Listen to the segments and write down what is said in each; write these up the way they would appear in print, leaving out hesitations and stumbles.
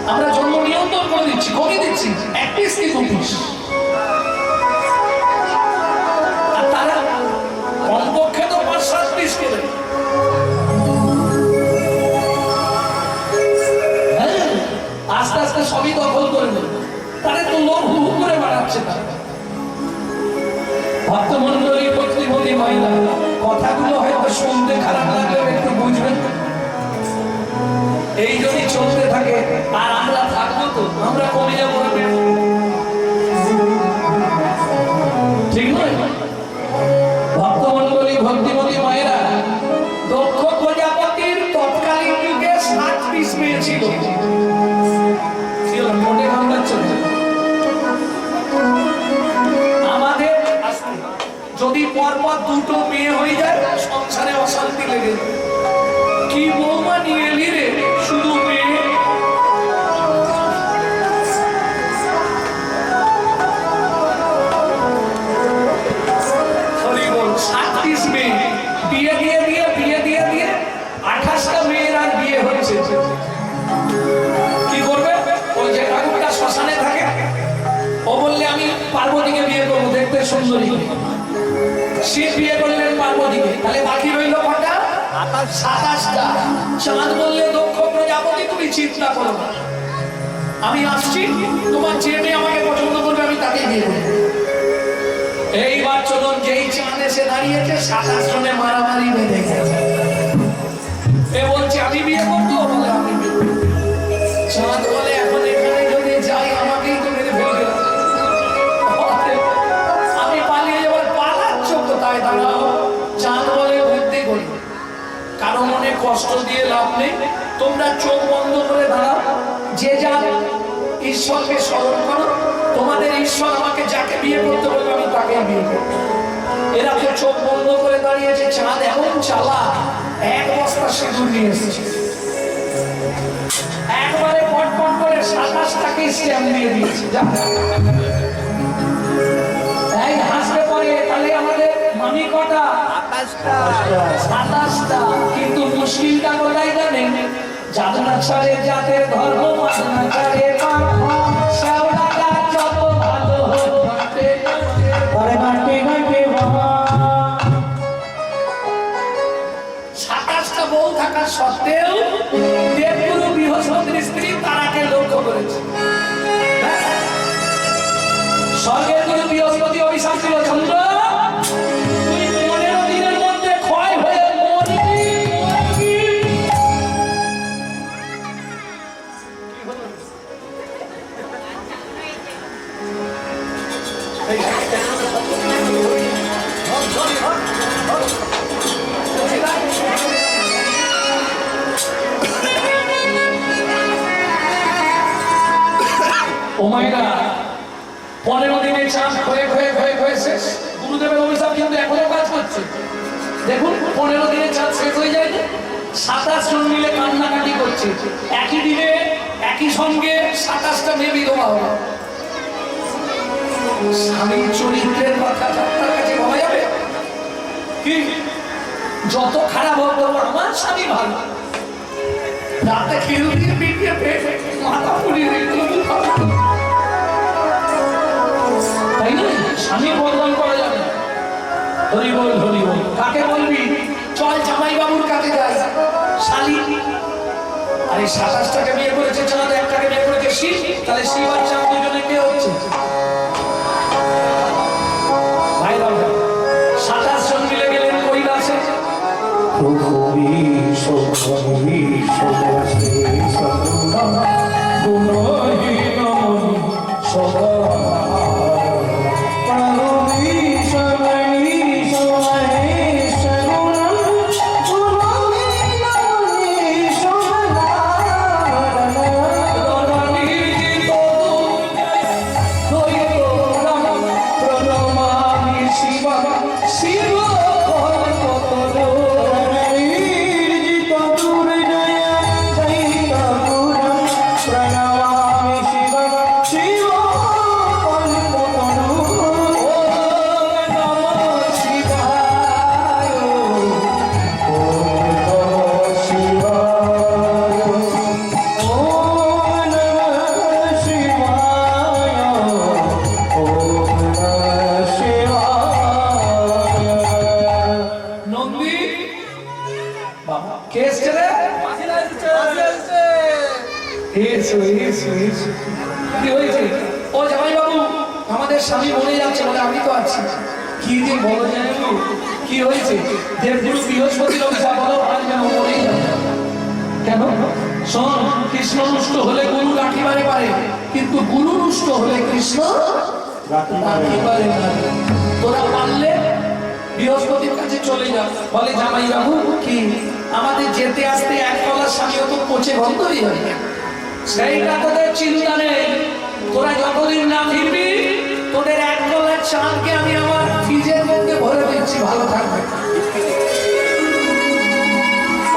আমরা জন্ম নিয়ন্ত্রণ করে দিচ্ছি, কমিয়ে দিচ্ছি 1 পিস কি 2 পিস। আর তারা কমপক্ষে তো 5-7 পিস করে। আস্তে আস্তে সবই দখল করে নেবে। তারা তো লোক হু হু করে বাড়াচ্ছে। তারা ভক্তমন্ডলী প্রতিমন্ত্রী মহিলা, কথাগুলো হয়তো শুনতে খারাপ লাগলেও একটু বুঝবেন। এই যদি চলতে থাকে আর আমরা থাকবো তো আমরা কমে যাবো, ঠিক নয়? ভক্তমন্ডলী ভক্তিমতী মায়েরা, দক্ষ প্রজাপতির তৎকালীন যুগে 7 পিস মেয়ে ছিল। মোটে কামড়াচ্ছে। আমাদের যদি পরপর 2টো মেয়ে হয়ে যায় সংসারে অশান্তি লেগে যায়। কি বৌমা নিয়ে এলি রে, শুধু মেয়ে। বিয়ে দিয়ে 28টা মেয়ের আর বিয়ে হচ্ছে। কি করবে? ওই যে ঠাকুরটা শ্মশানে থাকে, ও বললে আমি পার্বতীকে বিয়ে করবো, দেখতে সুন্দরী। সে বিয়ে করলেন পার্বতীকে, তাহলে বাকি রইল কটা? 27টা। চাঁদ বললে দক্ষ প্রজাপতি তুমি চিন্তা করো, আমি আসছি, তোমার যে মেয়ে আমাকে পছন্দ করবে আমি তাকে বিয়ে করবো। এইবার চলুন, যেই চাঁদ এসে দাঁড়িয়েছে 27 জনে মারামারি বেঁধে গেছে। এ বলছে আমি বিয়ে করবো, বলে আমি বিয়ে করবো। চাঁদ বলে এখন এখানে যদি যাই আমাকেই তো মেরে ফেলবে, আমি পালিয়ে যাবার। পালাচ্ছ কোথায়? দাঁড়াও। চাঁদ বলে বুদ্ধি করি, কারো মনে কষ্ট দিয়ে লাভ নেই, তোমরা চোখ বন্ধ করে দাঁড়াও, যে যা ঈশ্বরকে স্মরণ করো। তোমাদের ঈশ্বর আমাকে যাকে বিয়ে করতে বলবে আমি তাকে বিয়ে করবো। এরা তো চোখ বন্ধ করে দাঁড়িয়েছে। চাঁদ এমন চালাক, 1 বস্তা সিঁদুর নিয়ে এসেছে, একবারে পটপট করে 27টাকে স্ট্যাম্প দিয়ে দিয়েছে। এই হাসতে পারে, তাহলে আমাদের মামি কটা? 27টা। কিন্তু মুশকিলটা কোথায় জানেন? জাদুনাচারের জাতের ধর্ম, মাদনাচারের শ্যাওলাটা যত ভালো হতে পারে মাটি মাটি বাবা। 27টা বউ থাকা সত্ত্বেও দেবগুরু বৃহস্পতির স্ত্রী তারাকে লক্ষ্য করেছে। স্বর্গের গুরু বৃহস্পতি অভিশাপ ছিল, চন্দ্র তুই 15 দিনের মধ্যে ক্ষয় হয়ে মরবি। ও মায়েরা, 15 দিনে চাঁদ ক্ষয়ে শেষ। গুরুদেবের অভিশাপ কিন্তু এখনো কাজ করছে। দেখুন 15 দিনে চাঁদ শেষ হয়ে যায়, 27 জন মিলে কান্নাকাটি করছে। একই দিনে একই সঙ্গে 27টা মেয়ে বিধবা হলো। স্বামীর চরিত্রের কথা আপনার কাছে বলা যাবে কি? যত খারাপ হোক বলবো আমার স্বামী ভালো। রাতে খেল দিয়ে পিটিয়ে মাথা পুড়িয়ে তাই না? স্বামী বদনাম করা যাবে। হরি বল হরি বল। কাকে বলবি? চল জামাই বাবুর কাছে যাই। শালি আরে 27টাকে বিয়ে করেছে চাঁদ, একটাকে বিয়ে করেছে শিব, তাহলে শিব আর চাঁদ দুজনে কে হচ্ছে? 27 জন মিলে গেলেন কৈলাসে। এসো এসো এসো। কি হয়েছে? ও জামাই বাবু, আমাদের স্বামী মরে যাচ্ছে। বলে আমি তো আছি। কি যে বলো জানো, কি হয়েছে? দেবগুরু বৃহস্পতির অভিশাপ, বলো আজ যেন মরেই যাবে। কেন? শোন, কৃষ্ণ রুষ্ট হলে গুরু লাঠি মারে পারে, কিন্তু গুরু রুষ্ট হলে কৃষ্ণ লাঠি মারে না। তোরা পারলে বৃহস্পতির কাছে চলে যা। বলে জামাই বাবু, কি আমাদের যেতে আসতে এক কলার স্বামীও তো পচে বন্ধ হয়ে যাবে। সেইটা তোদের চিন্তা নেই। তোরা যতদিন না ফিরবি, তোদের এক কলার চাঁদকে আমি আমার ফ্রিজের মধ্যে ভরে দিচ্ছি, ভালো থাকবে।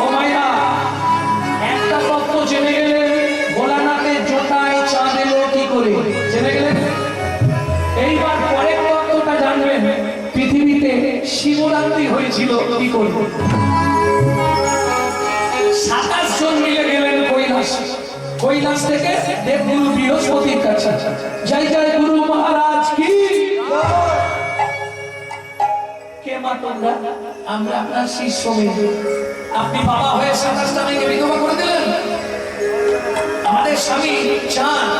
ও মাইরা, একটা তত্ত্ব জেনে গেলে ভোলানাথের জোটায় চাঁদ এলো কি করে, জেনে গেলেন। এইবার পরের তত্ত্বটা জানবেন, পৃথিবীতে শিবরাত্রি হয়েছিল কি করে। 27 জন মিলে গেলেন কৈলাস। কৈলাস থেকে দেবগুরু বৃহস্পতির কাছে। জয় জয় গুরু মহারাজ কি। কে মা তোমরা? আমরা আপনার শিষ্য মেয়ে। আপনি বাবা হয়ে 27টা মেয়েকে বিধবা করে দিলেন। আমাদের স্বামী চাঁদ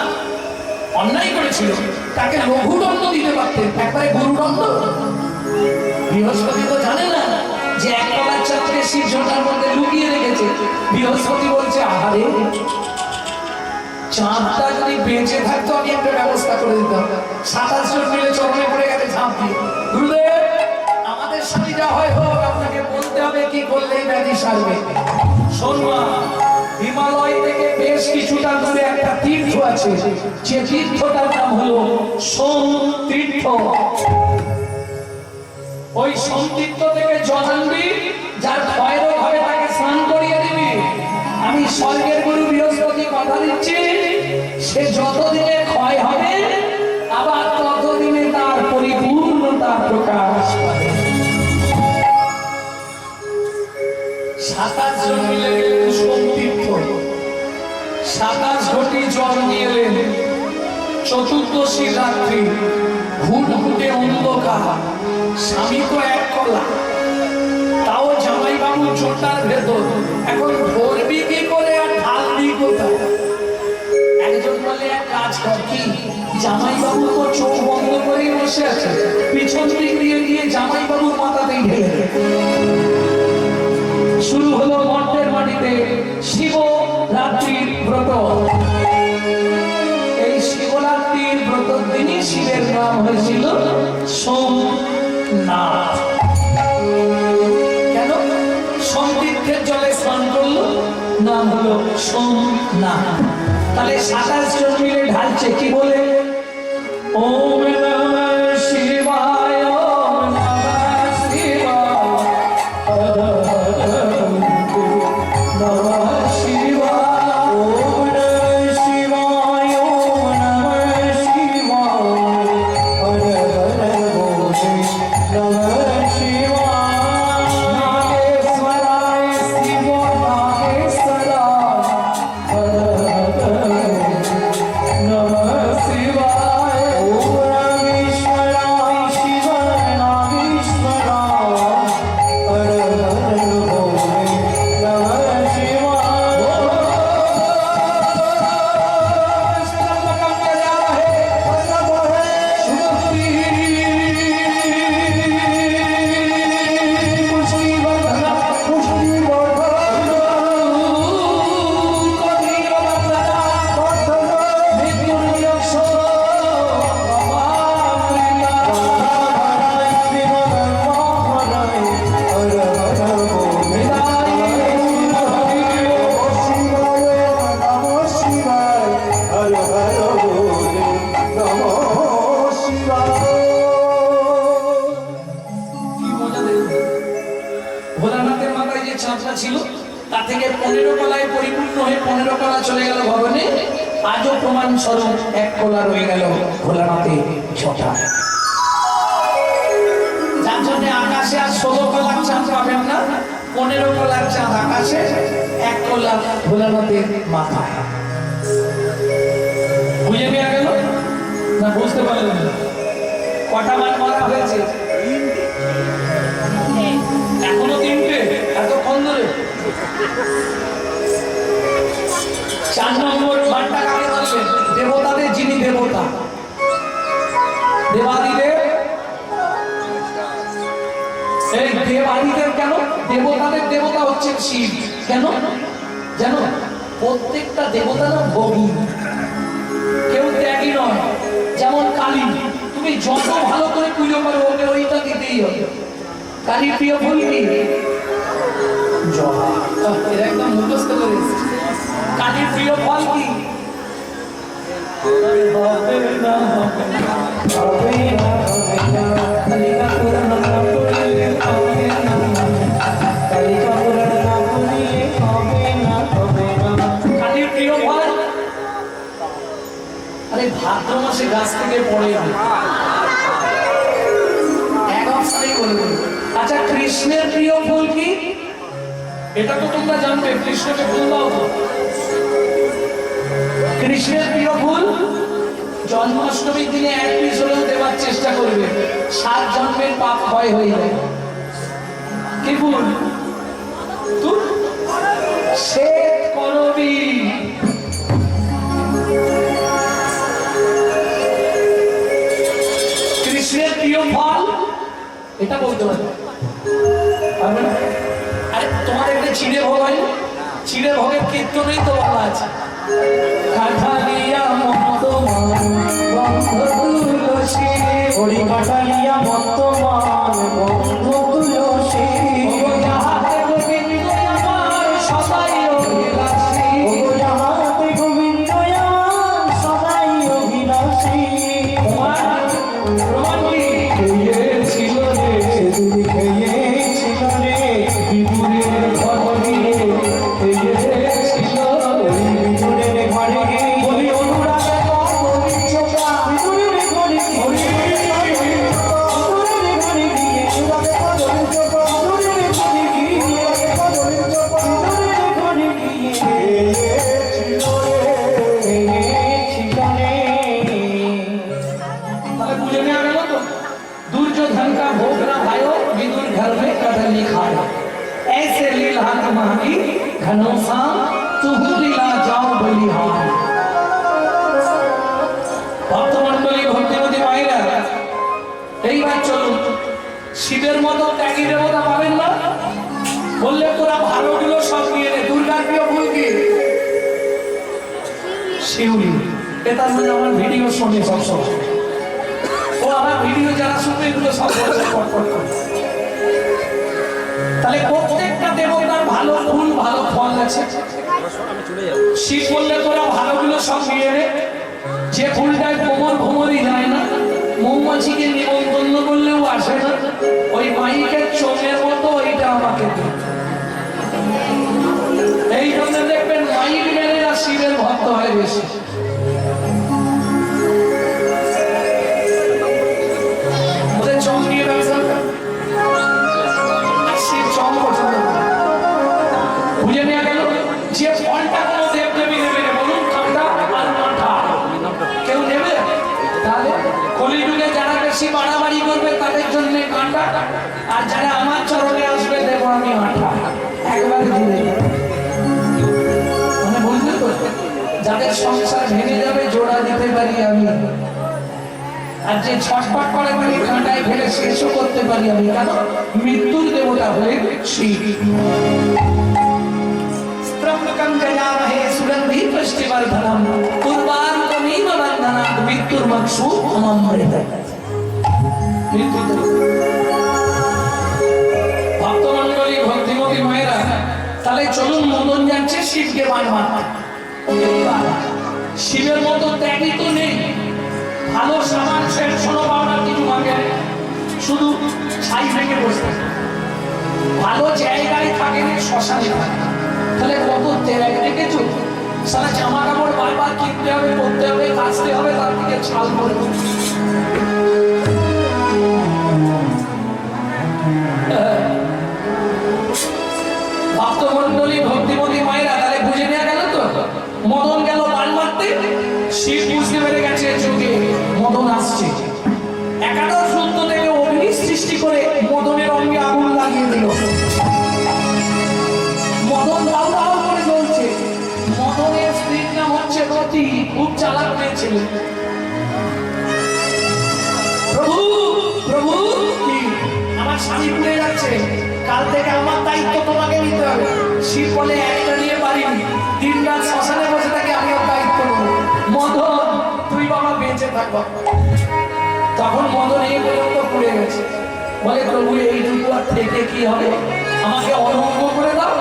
অন্যায় করেছিল, তাকে লঘুদণ্ড দিতে পারতেন, একবারে গুরুদণ্ড। বৃহস্পতি তো জানে না যে এক কলার চাঁদকে শিষ্যটার মধ্যে লুকিয়ে রেখেছে। বৃহস্পতি বলছে, আহারে, চাঁদটা যদি বেঁচে থাকতো আমি একটা ব্যবস্থা করে দিতাম। 27 জন মিলে চরণে পড়ে গেছে ঝাঁপ দিয়ে। গুরুদেব, আমাদের স্বামী যা হয় হোক, আপনাকে বলতে হবে কি করলেই ব্যাধি সারবে। শোনমা, হিমালয় থেকে বেশ কিছুটা দূরে একটা তীর্থ আছে, যে তীর্থটার নাম হলো সোম তীর্থ। ওই সোম তীর্থ থেকে জল আনবি, যার ক্ষয়েরও হবে তাকে স্নান করিয়ে দিবি। আমি স্বর্গের গুরু বৃহস্পতি কথা দিচ্ছি, সে যতদিনে ক্ষয় হবে আবার ততদিনে তার পরিপূর্ণতা প্রকাশ পাবে। 27 জন মিলে গেলেন সোম তীর্থ। 27 ঘটি জল নিয়ে এলেন। চতুর্দশী রাত্রি, ঘুটঘুটে অন্ধকার। স্বামী তো এক কলা, তাও জামাই বাবু ছোটার ভেতর। এখন ধরবি কি করে আর ঢালবি কোথায়? একজন বলে, এক কাজ কর, কি জামাই বাবু তো চোখ বন্ধ করেই বসে আছে, পিছন দিক দিয়ে গিয়ে জামাই বাবুর মাথাতেই ঢেলে দে। শুরু হলো মর্তের মাটিতে শিবরাত্রির ব্রত। এই শিবরাত্রির ব্রত দিনই শিবের নাম হয়েছিল সোমনাথ। কেন? সোম তীর্থের জলে স্নান করলো, নাম হলো সোমনাথ। তাহলে 27 জন মিলে ঢালছে কি বলে? ওম নমঃ শিবায়, ওম নমঃ শিবায়, নমঃ শিবায়, ওম নমঃ শিবায়, ওম নমঃ শিবায়, হর হর বলে নমঃ শিবায়, নাগেশ্বরায় শিব নাগেশ্বরায়, হর হর নমঃ শিবায়, ওম নাগেশ্বরায় শিব নাগেশ্বরায়, হর হর বলে নমঃ শিবায়। ভোলানাথের মাথায় যে চাঁদটা ছিল, তা থেকে 15 কলায় পরিপূর্ণ হয়ে 15 কলা চলে গেল ভবনে। আজও প্রমাণ স্বরূপ এক কলা রয়ে গেল ভোলানাথের ছটা। যার জন্য আকাশে আর 16 কলার চাঁদ পাবেন না, 15 কলার চাঁদ আকাশে, এক কলা ভোলানাথের মাথায়। বুঝে নেওয়া গেল না? বুঝতে পারলেন না? কটা মান মারা হয়েছে? এখনো 3টে, এতক্ষণ ধরে। 4 নম্বর দেবতাদের দেবতা হচ্ছেন শিব। কেন জানো? প্রত্যেকটা দেবতা না ভোগী, কেউ ত্যাগী নয়। যেমন কালী, তুমি যত ভালো করে পুজো করো ওকে ওইটা দিতেই হবে। কালীর প্রিয় ফুল কি? জবা। এরা একদম মুখস্থ করে এসেছে। কালীর প্রিয় ফল কি? কালীর প্রিয় ফল আরে ভাদ্র মাসে গাছ থেকে পড়ে এক অবস্থায় বলে দেবে। আচ্ছা কৃষ্ণের প্রিয় ফুল কি? এটা তো তোমরা জানবে, কৃষ্ণকে ফুল দাও তো। কৃষ্ণের প্রিয় ফুল জন্মাষ্টমীর দিনে এক পিস হলেও দেওয়ার চেষ্টা করবে, 7 জন্মের পাপ ক্ষয় হয়ে যাবে। কি ফুল? শ্বেত করবী। কৃষ্ণের প্রিয় ফল এটা বলতে পারবে? আরে তোমার একটা চিড়ে ভোগ হয়, চিড়ে ভোগের কীর্তনেই তো বলা আছে, কাঠালিয়া মন্তমান বন্ধ তুলসী, হরি কাঠালিয়া মন্তমান বন্ধ তুলসী, ও যাহাতে গোবিন্দ আমার সদাই অভিলাষী, ও যাহাতে গোবিন্দ আমার সদাই অভিলাষী। প্রমাণ কি? খেয়েছিল রে দুধ, খেয়েছিল রে বিপুরের ঘর গিয়ে, খেয়েছিল ওই বিপুরের ঘরে গিয়ে, বলি অনুরাগে কদলি চোখা বিপুরের ঘরে গিয়ে, বিপুরের ঘরে গিয়ে অনুরাগে কদলি চোখা বিপুরের ঘরে গিয়ে, কদলি চোখা বিপুরের ঘরে গিয়ে, খেয়েছিল রে, খেয়েছিল রে। তাহলে বুঝে নেওয়া গেল তো, दुर्योधन का भोग न खायो, विदुर घर में कदली खायो, ऐसे लीला तुम्हारी घनोसा तुहु लीला जाओ बलिहार। ভক্তমণ্ডলী ভক্তিমতী মায়েরা, এইবার চলুন শিবের মতো ত্যাগী দেবতা পাবেন না? বললে তোরা ভালোগুলো সব নিয়ে নে। দুর্গার প্রিয় ফুল কি? শিউলি। এটা মানে আমার ভিডিও শোনে সবসময়, ও আমার ভিডিও যারা শুনবে এগুলো সব তাহলে প্রত্যেকটা দেবতার ভালো ফুল ভালো ফল আছে। শিব বললে তোরা ভালোগুলো সব নিয়ে নে। যে ফুলটায় কোমর ভোমরই যায় না, মৌমাছিকে নিমন্ত্রণ করলেও আসে না, ওই মাইকের চোখের মতো ওইটা আমাকে দে। এই জন্য দেখবেন মাইক মেরেরা শিবের ভক্ত হয় বেশি। যে ফলটা কোনো দেবদেবী নেবে না, বলুন কাঁটা আর মাথা কেউ নেবে? তাহলে কলিযুগে যারা বেশি বাড়াবাড়ি করবে তাদের জন্য কাঁটা, আর যারা আমার চরণে আসবে দেবো আমি মাথা। একবারে ঘুরে মানে বুঝলে তো, যাদের সংসার ভেঙে যাবে জোড়া দিতে পারি আমি, আর যে ছটফট করে মানে কাঁটায় ফেলে শেষও করতে পারি আমি। কেন? মৃত্যুর দেবতা হয়ে শিব। সুগন্ধি পুষ্টিবর্ধনম পূর্বান্তমিব বন্ধনাৎ মৃত্যুর মক্ষু অমৃত। ভক্তমণ্ডলী ভক্তিমতী মায়েরা, তাহলে চলুন মদন যাচ্ছে শিবকে বান মারতে। শিবের মতো ত্যাগী তো নেই। ভালো সামান সেট শোনো পাওনার কিছু মাকে শুধু ছাই থেকে বসে, ভালো জায়গায় থাকেন, শ্মশানে থাকে। তাহলে কত ত্যাগ দেখেছো? সারা জামা কাপড় বারবার কিনতে হবে, পরতে হবে, কাচতে হবে, তার দিকে ছাল করে ভক্তমণ্ডলী ভক্তিমতী মায়েরা, তাহলে বুঝে নেওয়া গেল তো। মদন গেল বান মারতে, শিব বুঝতে পেরে গেছে চোখে মদন আসছে। একাদশ রুদ্র থেকে অগ্নি সৃষ্টি করে মদনের অঙ্গে আগুন লাগিয়ে দিল। মদন দাউ দাউ করে জ্বলছে। মদনের স্ত্রীর নাম হচ্ছে রতি, খুব চালাক মেয়ে ছিল। প্রভু প্রভু, কি আমার স্বামী পুড়ে যাচ্ছে, কাল থেকে আমার দায়িত্ব তোমাকে নিতে হবে। শিব বলে একটা নিয়ে পারিনি, দিন রাত শ্মশানে বসে থাকি, আমি ওর দায়িত্ব নেবো। মদন তুই বাবা বেঁচে থাকবো। তখন মদন এই পর্যন্ত পুড়ে গেছে, বলে প্রভু এইটুকু আর থেকে কি হবে, আমাকে অনঙ্গ করে দাও,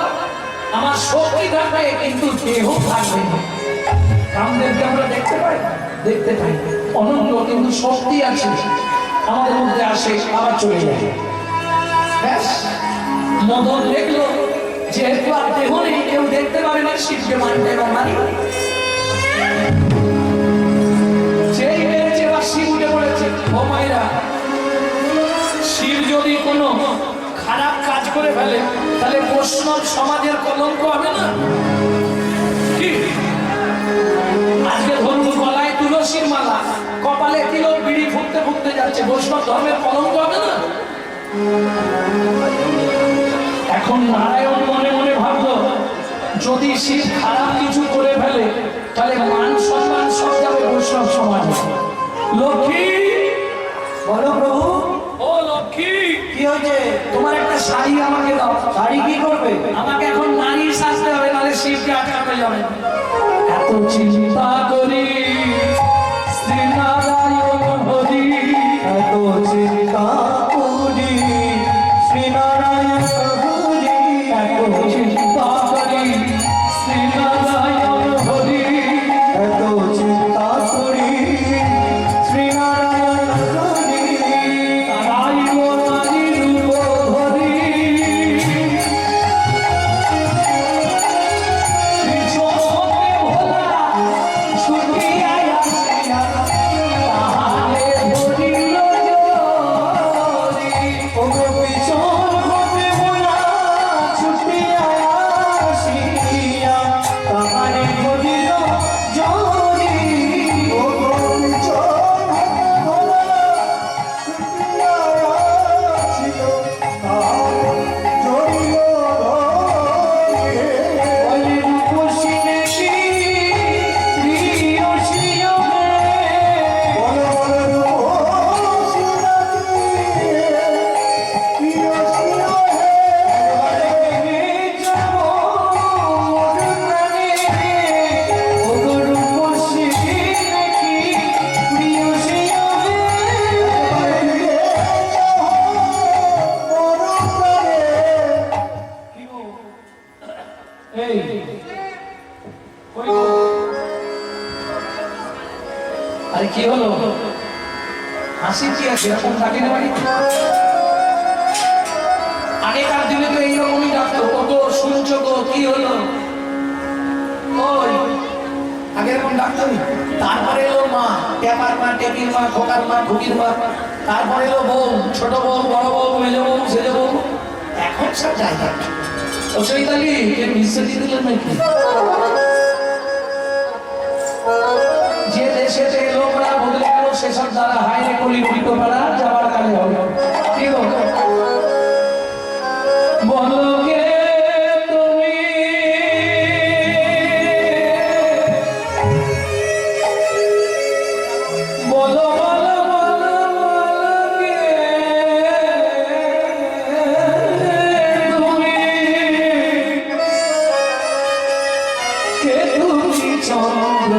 আমার শক্তি থাকবে কিন্তু দেহ থাকবে না। কামদেবকে আমরা দেখতে পাই, দেখতে পাই অনঙ্গ, কিন্তু শক্তি আছে আমাদের মধ্যে, আসে আবার চলে যায়। ব্যাস মদন দেখলো যেহেতু আর দেহ নেই, কেউ দেখতে পারে না, শিবকে মানতে এবং মানি যেই বেড়েছে বা শিব উঠে পড়েছে। ও মায়েরা, শিব যদি কোনো খারাপ কাজ করে ফেলে তাহলে বৈষ্ণব সমাজের কলঙ্ক হবে না কি? আজকে ধরুন গলায় তুলসীর মালা, কপালে কিলো বিড়ি ফুটতে ফুটতে যাচ্ছে, বৈষ্ণব ধর্মের কলঙ্ক হবে না? এখন নারায়ণ মনে মনে ভাবলো যদি শিব খারাপ কিছু করে ফেলে তাহলে মান সম্মান সব যাবে বৈষ্ণব সমাজে। লক্ষ্মী বলো প্রভু। ও লক্ষ্মী, কি হয়েছে? তোমার একটা শাড়ি আমাকে দাও। শাড়ি কি করবে? আমাকে এখন নারী সাজতে হবে, নাহলে শিবকে আটকানো যাবে। এত চিন্তা করি শ্রীনারায়ণ হরি, এত চিন্তা করি শ্রীনারায়ণ হরি, এত চিন্তা করি শ্রীনারায়ণ হরি, এত চিন্তা করি শ্রীনারায়ণ হরি, তারাই নারী রূপ ধরি, শ্রীচরণে ভোলা ছুটিয়া আসিয়া তাহারে ধরিল জরি। ও পিছন হতে ভোলা ছুটিয়া আসিয়া তাহারে ধরিল জরি। ও পিছন হতে ভোলা ছুটিয়া আসিল তাহারে ধরিল জরি। বলে রূপসী নাকি প্রিয়সী হে, বলে বলে রূপসী নাকি প্রিয়সী হে, বলে যাব মোর প্রাণে। ও রূপসী নাকি প্রিয়সী হে, বলে যাব মোর প্রাণে। এই কই গো? আরে কি হলো? হাসি কি আছে? এরকম থাকে না বাড়ি? আগেকার দিনে তো এইরকমই ডাকতো, কত শুনছো গো, কি হলো? ওই আগে এরকম ডাকতো না। তারপরে এলো মা, ট্যাপার মা, টেপির মা, খোকার মা, খুকির মা, তারপরে এলো বউ, ছোট বউ, বড় বউ, মেজো বউ, সেজো বউ। এখন সব জায়গা ও চৈতালি মিশে দিয়ে দিলেন নাকি? যে দেশে লোকরা বদলে গেল সেসব দ্বারা হাইরে কলি উল্টো পাড়া যাওয়ার কালে হবে। কি গো বলো কে তুমি, বলো বলো বলো বলো কে তুমি, কে তুমি চন্দ্র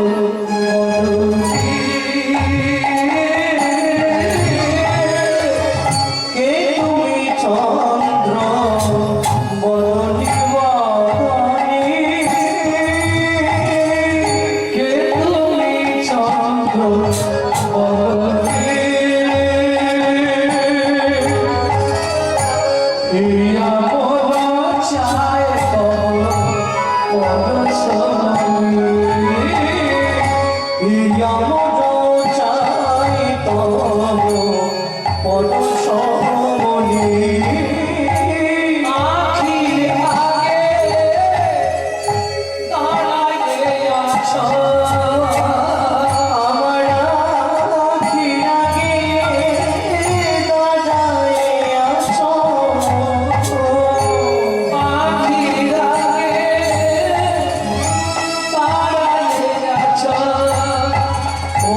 ও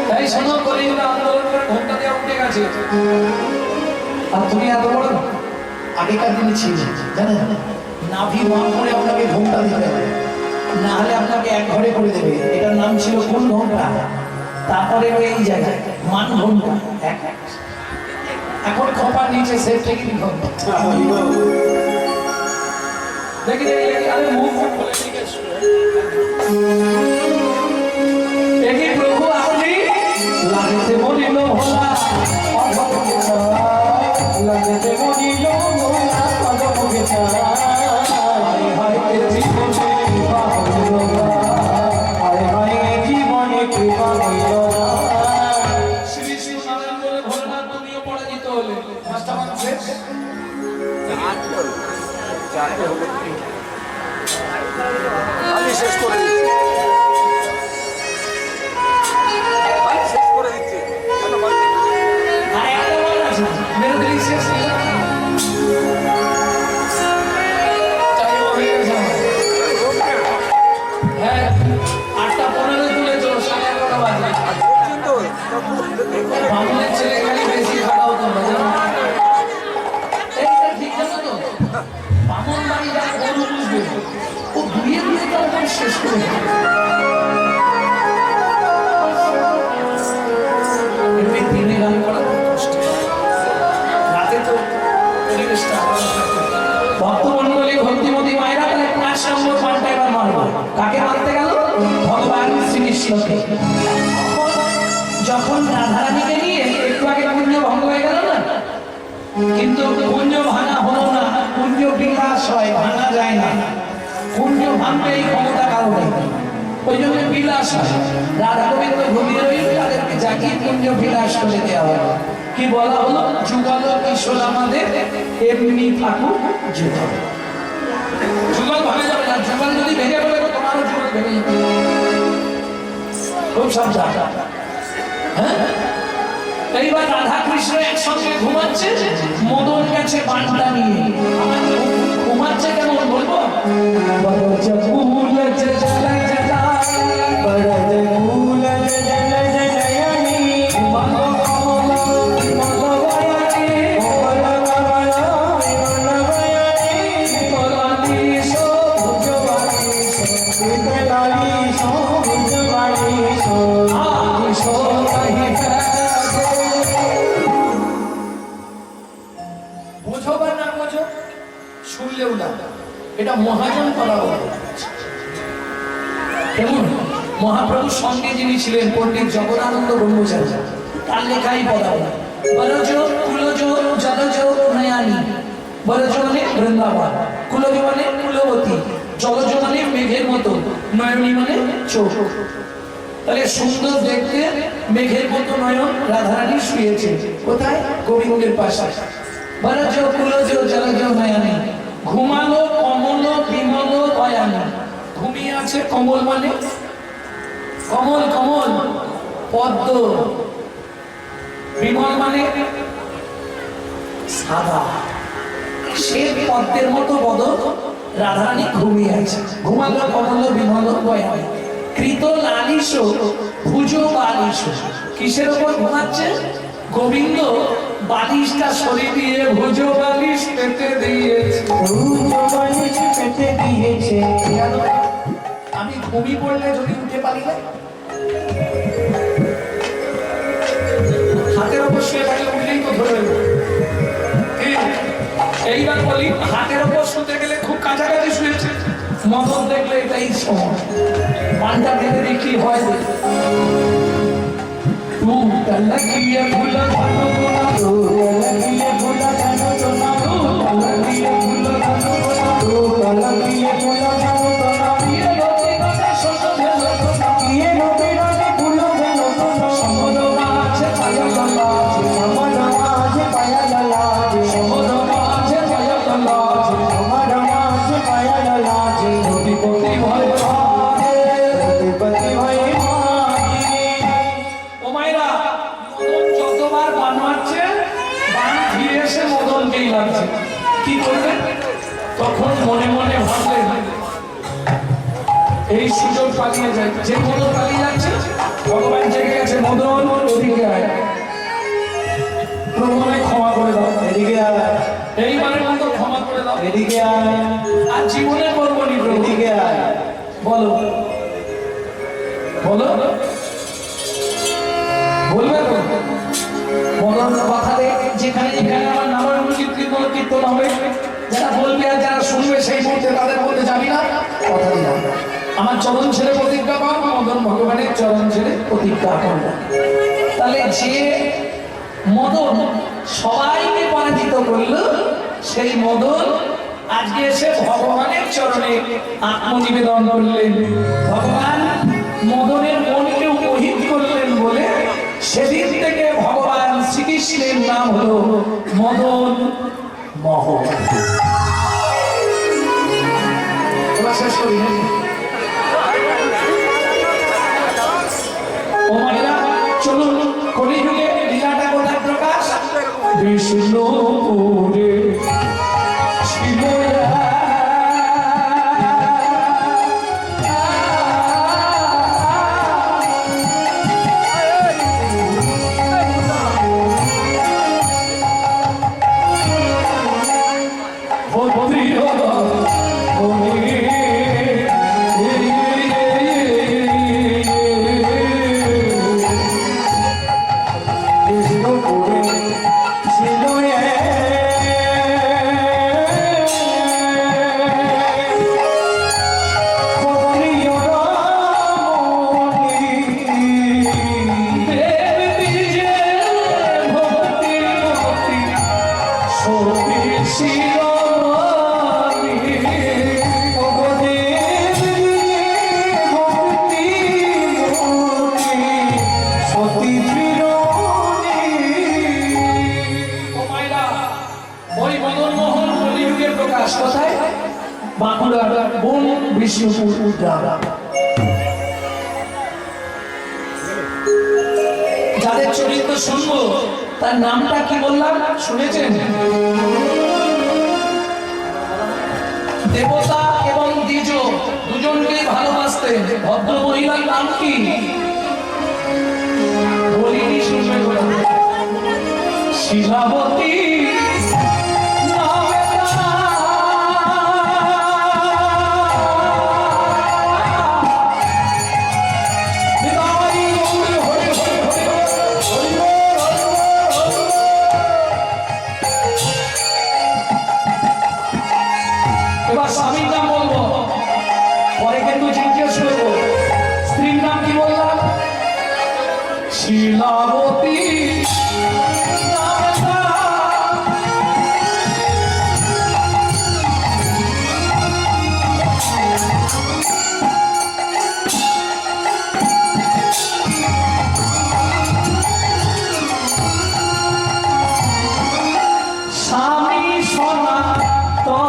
তাই শোনো কলিযুগে আন্দোলন করে ঘোমটা দেওয়া উঠে গেছে। আর তুমি এত বড় আগেকার দিনে ছিল জানেন, নাভি মান করে আপনাকে ঘোমটা দিতে হবে, না হলে আপনাকে এক ঘরে করে দেবে। এটার নাম ছিল কোন ঘোমটা, তারপরে এই জায়গায় মান ঘোমটা। এখন খোপার নিচে সেফ থেকে ঘোমটা। দেখি দেখি আরে মুখ বলে ঠিক আছে। দেখি প্রভু আপনি লাগতে বলিল ভোলা, লাগতে বলিল ভোলা পদমুখে ছাড়া, হায় হায় জীবনে কৃপা হইল না, হায় হায় জীবনে কৃপা হইল না। শ্রী শ্রী নারায়ণ বলে ভোলানাথ তুমিও পরাজিত হলে। মাস্টার শেষ আমি শেষ করে দিচ্ছি, আমি শেষ করে দিচ্ছি। मेरे दिल से है 8:15 তুলে চলো, 11:30 বাজে। বামুনের ছেলে খালি বেশি খাওয়া হতো না জানো, এইটা ঠিক জানো তো। বামুন বাড়ি যা গরু বুঝবে ও ধুয়ে ধুয়ে তার শেষ করে দেবে। এমনি দিনে গান করা কষ্ট, রাতে তো পরিবেশটা ভক্তমন্ডলী ভক্তিমতী মায়েরা তাহলে 5 নম্বর পাল্টা এবার মানবো। কাকে মানতে গেল? ভগবান শ্রীকৃষ্ণকে। যখন রাধারানীকে নিয়ে একটু আগে কুঞ্জ ভঙ্গ হয়ে গেল না, কিন্তু কুঞ্জ ভাঙা হলো না, কুঞ্জ বিলাস হয়, ভাঙা যায় না। কুঞ্জ ভাঙবে এই ক্ষমতা কারণে, ওই জন্য বিলাস হয়। রাধা গোবিন্দ ঘুমিয়ে রইল, তাদেরকে জাগিয়ে কুঞ্জ বিলাস করে দেওয়া হয়। কি বলা হলো? যুগল কিশোর আমাদের এমনি থাকুক যুগল। যুগল ভাঙা যাবে না, যুগল যদি ভেঙে পড়ে তোমারও যুগল ভেঙে যাবে। খুব সাবধান। হ্যাঁ, এইবার রাধা কৃষ্ণ একসঙ্গে ঘুমাচ্ছে, মদন গেছে বানটা নিয়ে। ঘুমাচ্ছে কেমন বলবো? বোঝো বা না বোঝো, শুনলেও না, এটা মহাজন করা হবে। কেমন? মহাপ্রভুর সঙ্গে যিনি ছিলেন পণ্ডিত জগদানন্দ ব্রহ্মচারী, তার লেখাই পড়া বলজ কুলজ জলজ নয়ানি। বলজ মানে বৃন্দাবন, কুলজ মানে কুলবতী, জলজ মানে মেঘের মতো, নয়নী মানে চোখ। তাহলে সুন্দর দেখতে মেঘের মতো নয়ন রাধারানী শুয়েছে কোথায়? গোবিন্দের পাশে। বলজ কুলজ জলজ নয়ানি, ঘুমালো কমল বিমল দয়ানি। ঘুমিয়ে আছে কমল মানে কমল, কমল পদ্ম। বিমল মানে সাদা, শ্বেত পদ্মের মতো বদন রাধারানী ঘুমিয়ে আছে। ঘুমালো কমল বিমল দয়ানি, কৃত লালিশ ভুজ বালিশ। কিসের ওপর ঘুমাচ্ছে? গোবিন্দ বালিশটা সরিয়ে দিয়ে ভুজ বালিশ পেতে দিয়েছে। আমি ঘুমিয়ে পড়লে যদি উঠে পারি না, হাতের ওপর শুয়ে থাকলে উঠলেই তো ধরে নেব। এইবার বলি, হাতের ওপর শুতে গেলে খুব কাছাকাছি শুয়েছে, মদন দেখলে এটাই সময়, পানটা ভেবে দেখি হয়। লাগিয়ে ফুলা ভালো গোলা, লাগিয়ে ফুলা ভালো গোলা, লাগিয়ে ফুলা ভালো গোলা, লাগিয়ে ফুলা ভালো গোলা, ইয়ে লোকে গাছে শত ভালো গোলা, ইয়ে লোকে গাছে ফুলো ভালো গোলা, সমদ মাঝে পায়া গলা, সমদ মাঝে পায়া গলা, সমদ মাঝে পায়া গলা, সমদ মাঝে পায়া গলা, কোটিপতি ভয় ভাগে, কোটিপতি ভয় ভাগে। ও মাইরা, মদন যতবার বান মারছে, বান ফিরে এসে মদনকেই লাগছে। কি করবে? তখন মনে মনে ভাবলেন এই সুযোগ পালিয়ে যায়। যে মদন পালিয়ে যাচ্ছে এদিকে আয়, আর জীবনে করবো নি প্রভু। এদিকে আয়। বলো বলো বলবে তো মদন কথাতে যেখানে যেখানে আমার নামের কীর্তন কীর্তন হবে, যারা বলবে আর যারা শুনবে সেই মুহূর্তে তাদের মধ্যে যাবি না, কথা দিলাম। আমার চরণ ছেড়ে প্রতিজ্ঞা কর, মদন ভগবানের চরণ ছেড়ে প্রতিজ্ঞা করব। তাহলে যে মদন সবাইকে পরাজিত করল, সেই মদন আজকে এসে ভগবানের চরণে আত্মনিবেদন করলেন। ভগবান মদনের মনকে উপহিত করলেন বলে সেদিন থেকে ভগবান শ্রীকৃষ্ণের নাম হলো মদন মোহন। এবার শেষ করি। ও মায়েরা, চলুন কলিযুগে লীলাটা কোথায় প্রকাশ? বিষ্ণুপুরে ছিল যাদের চরিত্র শুনবো তার নামটা কি বললাম শুনেছেন? দেবতা এবং দ্বিজ দুজনকে ভালোবাসতেন। ভদ্র মহিলার নাম কি বলিনি, শুনবে শিলাবতী। স্বামীর নাম বলবো, পরে কিন্তু জিজ্ঞেস করবো স্ত্রীর নাম কি বললাম? শিলাবতী। স্বামী সোনা তো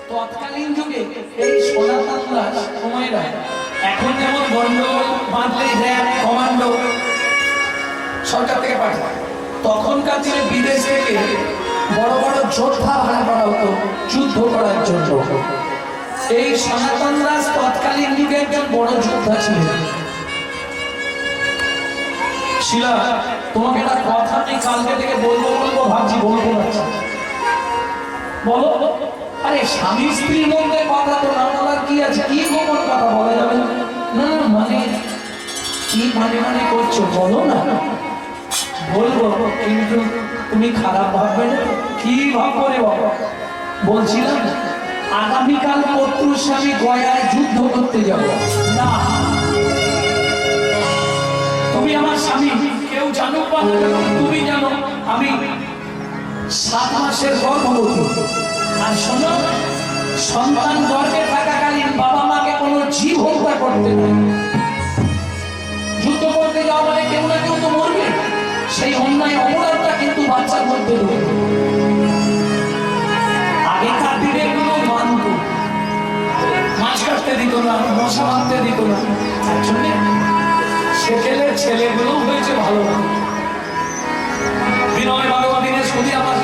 তৎকালীন যুগে এই সনাতনরা সময়রা এখন যেমন গন্ডগোল বাঁধলেই র্যাব কমান্ডো সরকার থেকে পাঠায়, তখনকার দিনে বিদেশ থেকে বড় বড় যোদ্ধা ভাড়া করা হতো যুদ্ধ করার জন্য। এই সনাতন দাস তৎকালীন যুগে একজন বড় যোদ্ধা ছিলেন। শিলা, তোমাকে একটা কথা আমি কালকে থেকে বলবো বলবো ভাবছি, বলতে পারছি। বলো। আরে স্বামী স্ত্রীর মধ্যে কথা তো না বলার কি আছে? কি গোপন কথা বলা যাবে না? না মানে কি মানে করছো বলো না। বলবো, কিন্তু তুমি খারাপ ভাববে না। কি ভাববো রে বাবা? বলছিলাম আগামীকাল পত্রুর স্বামী গয়ায় যুদ্ধ করতে যাব না। তুমি আমার স্বামী, কেউ জানুক বা তুমি জানো আমি 7 মাসের গর্ভবতী। আর শোনো, সন্তান গর্ভে থাকাকালীন বাবা মাকে কোনো জীব হত্যা করতে নেই। যুদ্ধ করতে যাওয়া মানে কেউ না কেউ তো মরবে, সেই অন্যায় অপরাধটা কিন্তু বাচ্চার মধ্যে ঢুকে। করতে দিত না, মশা মারতে দিত না। তার জন্য সেকেলের ছেলেগুলো হয়েছে ভালো। বিনয় বাবা দিনের সুদি আমার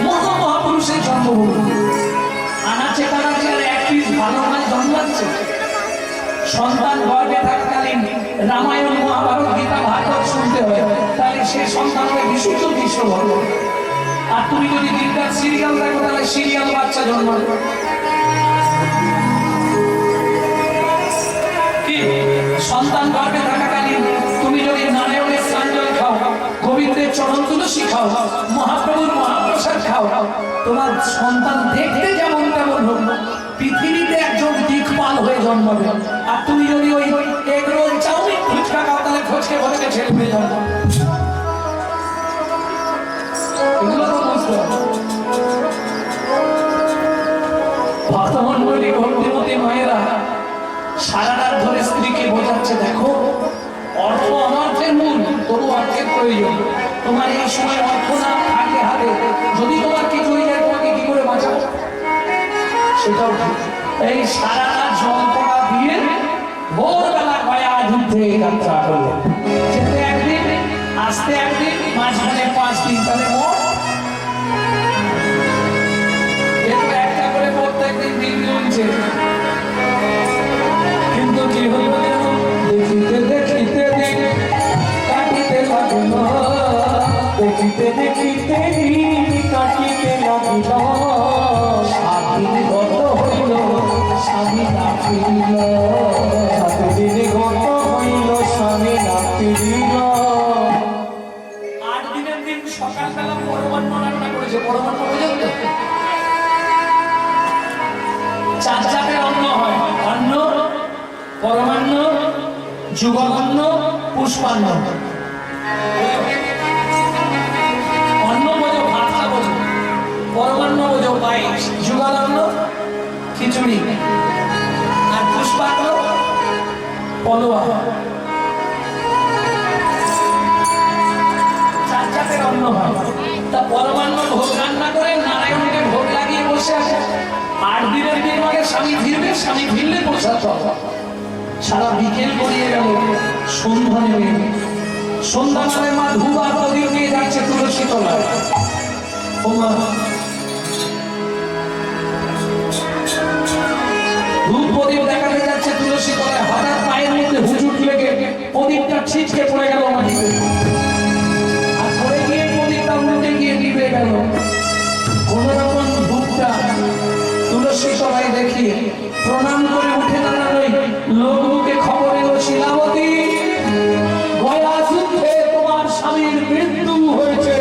মহাপুরুষের জন্মভূমি। আনাচে কানাচে আর এক পিস ভালো মাছ জন্মাচ্ছে। সন্তান গর্ভে থাকাকালীন রামায়ণ মহাভারত গীতা ভাগবত শুনতে হয়, তাহলে সে সন্তান হবে বিশুদ্ধ কৃষ্ণ ভক্ত। আর তুমি যদি দিনটা সিরিয়াল দেখো তাহলে সিরিয়াল বাচ্চা জন্মাবে। কি সন্তান গর্ভে থাকাকালীন তুমি যদি নারায়ণের স্নান খাও, গোবিন্দের চরণ তুলসী খাও, মহাপ্রভুর মহাপ্রসাদ খাও, তোমার সন্তান দেখতে যেমন তেমন হোক, পৃথিবীতে একজন দিকপাল হয়ে জন্মাবে। আর তুমি যদি ওই এগ রোল চাউমিন ফুচকা খাও তাহলে ফচকে ফচকে ছেলে হয়ে যাবে। এগুলো তো বুঝতে হবে। ভক্তমণ্ডলী ভক্তিমতী মায়েরা সারা রাত ধরে স্ত্রীকে বোঝাচ্ছে, দেখো অর্থ অনর্থের মূল, তবু অর্থের প্রয়োজন। তোমার এই সময় অর্থ না থাকে হাতে, যদি তোমার কিছু হয়ে যায় তোমাকে কি করে বাঁচাবো? সেটাও এই সারা রাত জল পড়া দিয়ে ভোরবেলা গয়া যুদ্ধে যাত্রা করলো। যেতে একদিন, আসতে একদিন, মাঝখানে 5 দিন, তাহলে মোট একটা করে প্রত্যেক দিন দিন গুনছে। কিন্তু কি হলো দেখিতে দেখিতে দিন কাটিতে লাগিল, দেখিতে দেখিতে দিন কাটিতে লাগিল, স্বাধীন গত হইল স্বামী না ফিরিল, 7 দিন গত হইল স্বামী না ফিরিল। 8 দিনের দিন সকালবেলা পরমান্ন রান্না করেছে। পরমান্ন বোঝেন তো? 4 জাতের অন্ন হয়: অন্ন, পরমান্ন, যুগলান্ন, পুষ্পান্ন। অন্ন বোঝো ভাতটা বোঝো, পরমান্ন বোঝো পায়েস, যুগলান্ন খিচুড়ি, আর পুষ্পান্ন পলোয়া। 4 জাতের অন্ন হয়। তা পরমান্ন ভোগ রান্না করে নারায়ণকে ভোগ লাগিয়ে বসে আছে। 8 দিনের দিন আগে স্বামী ফিরবে, স্বামী ফিরলে প্রসাদ পাবে। সারা বিকেল গড়িয়ে গেল, সন্ধ্যা নেমে গেল। সন্ধ্যাবেলায় মা ধূপ আর প্রদীপ নিয়ে যাচ্ছে তুলসী তলায়। ও মা, ধূপ প্রদীপ দেখাতে যাচ্ছে তুলসী তলায়, হঠাৎ পায়ের মধ্যে হুজুট লেগে প্রদীপটা ছিটকে পড়ে গেল মাটিতে। আর পড়ে গিয়ে প্রদীপটা উল্টে গিয়ে নিভে গেল। কোন রকম ধূপটা তুলসী তলায় দেখি প্রণাম করে উঠে দাঁড়ানোই লোককে খবর এলো, শিলাবতী গয়া যুদ্ধে তোমার স্বামীর মৃত্যু হয়েছে।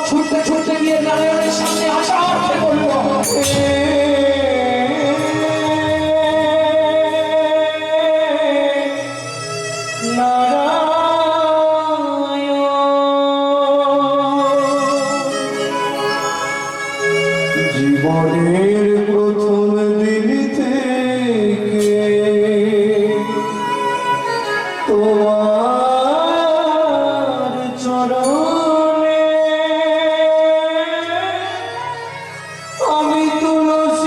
ছুটতে ছুটতে গিয়ে নারায়ণের সামনে আসা অর্থে বলল, জীবনের প্রথম দিন থেকে তোমার চরণে আমি তুলসী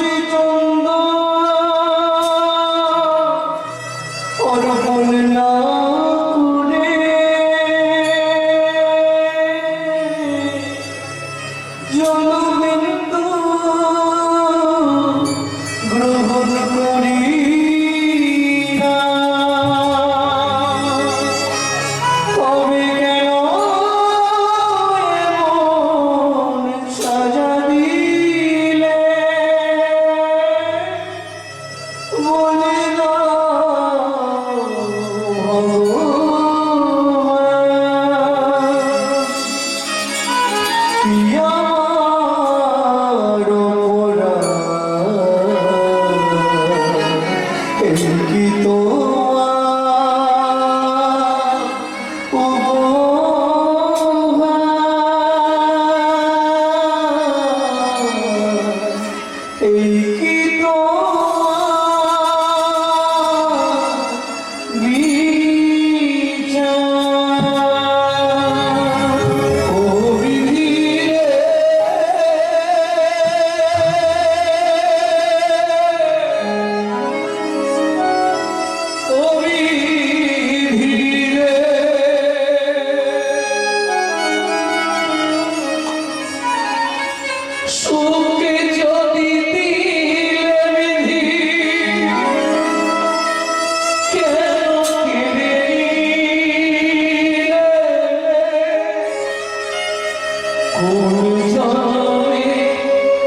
কোন জন্মে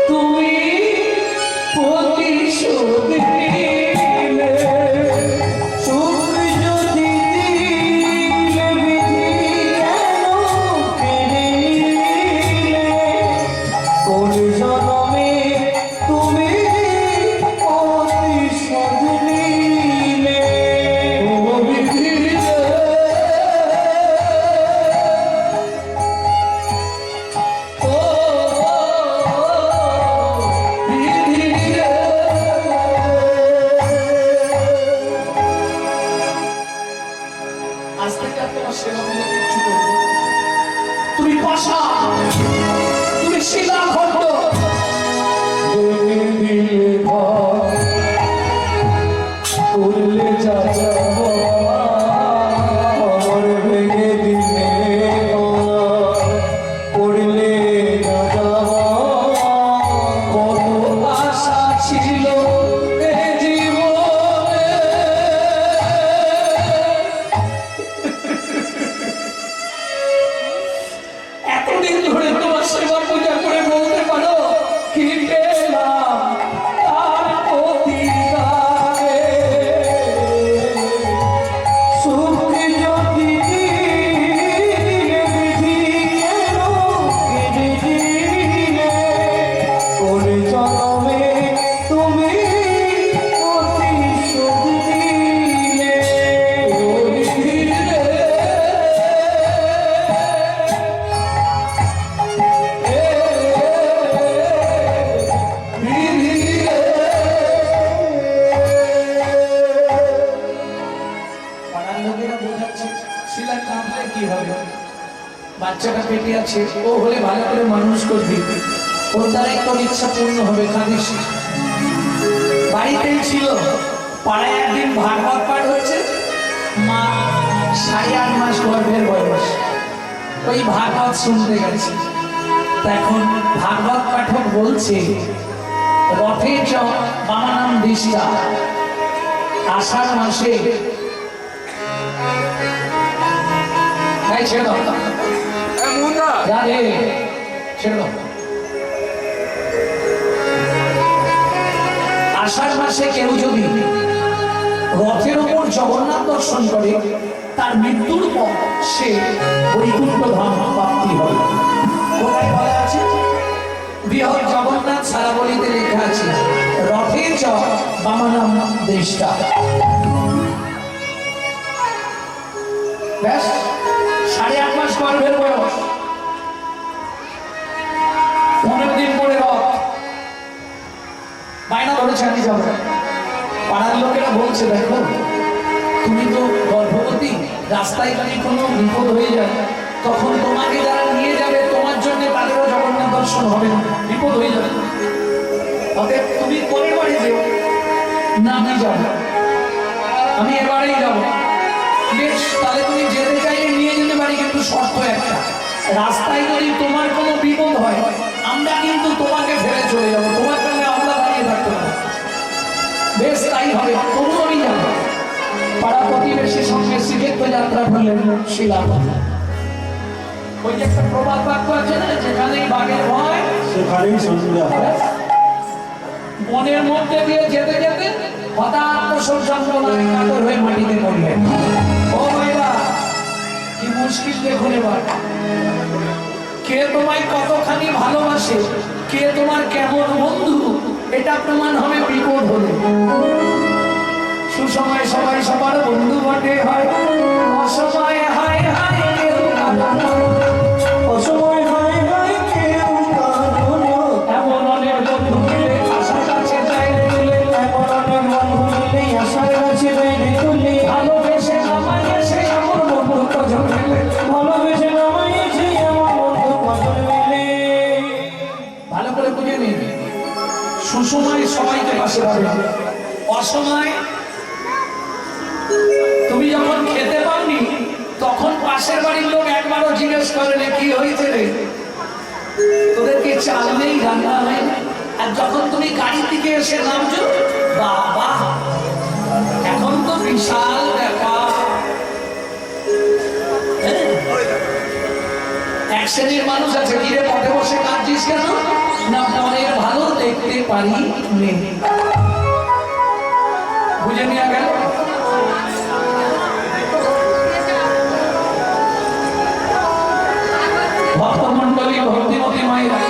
তুমি প্রতিশোধ নিলে, সুখ যদি দিলে বিধি কেন কেড়ে নিলে? কোন জন্মে তুমি প্রতিশোধ নিলে? ও বিধি রে, ও বিধি রে। আজ থেকে আর তোমার সেবা বলে কিচ্ছু করবো না। তুমি পাশা, তুমি শিলা খন্ড, দিলে ঘর করলে যা যাবো, আমার ভেঙে দিলে ঘর করলে যা যাবো। কত আশা ছিল এ জীবনে, এতদিন ধরে তোমার সেবা পূজা করে বলতে পারো কি পেলাম তার প্রতিদানে? সুখ যদি দিলে বিধি কেন কেড়ে নিলে? কোন জন্মে তুমি প্রতিশোধ নিলে? ও বিধি রে, পাড়ার লোকেরা বোঝাচ্ছে শিলা কাঁদলে কি হবে, বাচ্চাটা পেটে আছে, ও হলে ভালো করে মানুষ করবি, ওর দ্বারাই তোর ইচ্ছা পূর্ণ হবে, কাঁদিস না। বাড়িতেই ছিল, পাড়ায় একদিন ভাগবত পাঠ হচ্ছে, মা 8.5 মাস গর্ভের বয়স, ওই ভাগবত শুনতে গেছে। তা এখন ভাগবত পাঠক বলছে রথে চ বামানাম দিশা, আষাঢ় মাসে এই ছেড়ে দাও, মুন্ডা যা রে, ছেড়ে দাও। আষাঢ় মাসে কেউ যদি রথের উপর জগন্নাথ দর্শন করে, তার মৃত্যুর পর সে বৈকুণ্ঠ ধাম প্রাপ্তি হবে। কোথায় বলা আছে? বৃহৎ জগন্নাথ সারাবলিতে লেখা আছে রথে চ বামানাম দৃষ্টা। ব্যাস 8.5 মাস গর্ভের বয়স, 15 দিন পরে রথ, বায়না ধরেছে আমি যাবো। পাড়ার লোকেরা বলছে দেখো তুমি তো গর্ভবতী, রাস্তায় যদি কোনো বিপদ হয়ে যায় তখন তোমাকে যারা নিয়ে যাবে তোমার জন্য তাদেরও জগন্নাথ দর্শন হবে না, বিপদ হয়ে যাবে। অতএব তুমি পরের বাড়ি যেও না, আমি যাবো, আমি এবারেই যাবো। বেশ, তাহলে তুমি যেতে চাইলে নিয়ে যেতে পারি, কিন্তু শর্ত একটা, রাস্তায় যদি তোমার কোনো বিপদ হয় আমরা কিন্তু তোমাকে ফেলে চলে যাবো, তোমার জন্য আমরা দাঁড়িয়ে থাকতে পারবো। বেশ তাই হবে, তবু আমি যাবো। পাড়া প্রতিবেশীর সঙ্গে শ্রীক্ষেত্র যাত্রা করলেন শিলা। ওই যে একটা প্রবাদ বাক্য আছে না, যেখানেই বাঘের ভয় সেখানেই সন্ধ্যা হয়। বনের মধ্যে দিয়ে যেতে যেতে হঠাৎ প্রসব যন্ত্রণায় কাতর হয়ে মাটিতে পড়লেন। ও ভাইরা, কি মুশকিল দেখুন এবার, কে তোমায় কতখানি ভালোবাসে, কে তোমার কেমন বন্ধু, এটা প্রমাণ হবে বিপদ হলে। সুসময় সবাই সবার বন্ধু বটে হয়, অসময়ে হায় হায় কেউ কাঁদো না। অসময় হয় হয় কেউ কাঁদো না। এমন অনেক বন্ধু মিলে আশার কাছে চাইলে তুলে, এমন অনেক বন্ধু মিলে আশার কাছে বাইরে তুলে, ভালোবেসে নামাইয়ে সে আমার বন্ধু কজন মিলে। ভালোবেসে নামাইছে আমার বন্ধু কজন মিলে। ভালো করে বুঝে নিন, সুসময় সবাইকে পাশে পাবে, অসময় তুমি যখন খেতে পাওনি তখন পাশের বাড়ির লোক একবারও জিজ্ঞেস করে না কি হয়েছে রে, তোদেরকে চাল নেই, রান্না হয় না। আর যখন তুমি গাড়ি থেকে এসে নামছো, বাবা এখন তো বিশাল ব্যাপার। হ্যাঁ? শ্রেণীর মানুষ আছে, কিরে পথে বসে কাঁদছিস কেন? না মনের ভালো দেখতে পারি নে। বুঝে নিয়ে গেল। ভক্তমন্ডলী, ভক্তিমতী মায়েরা,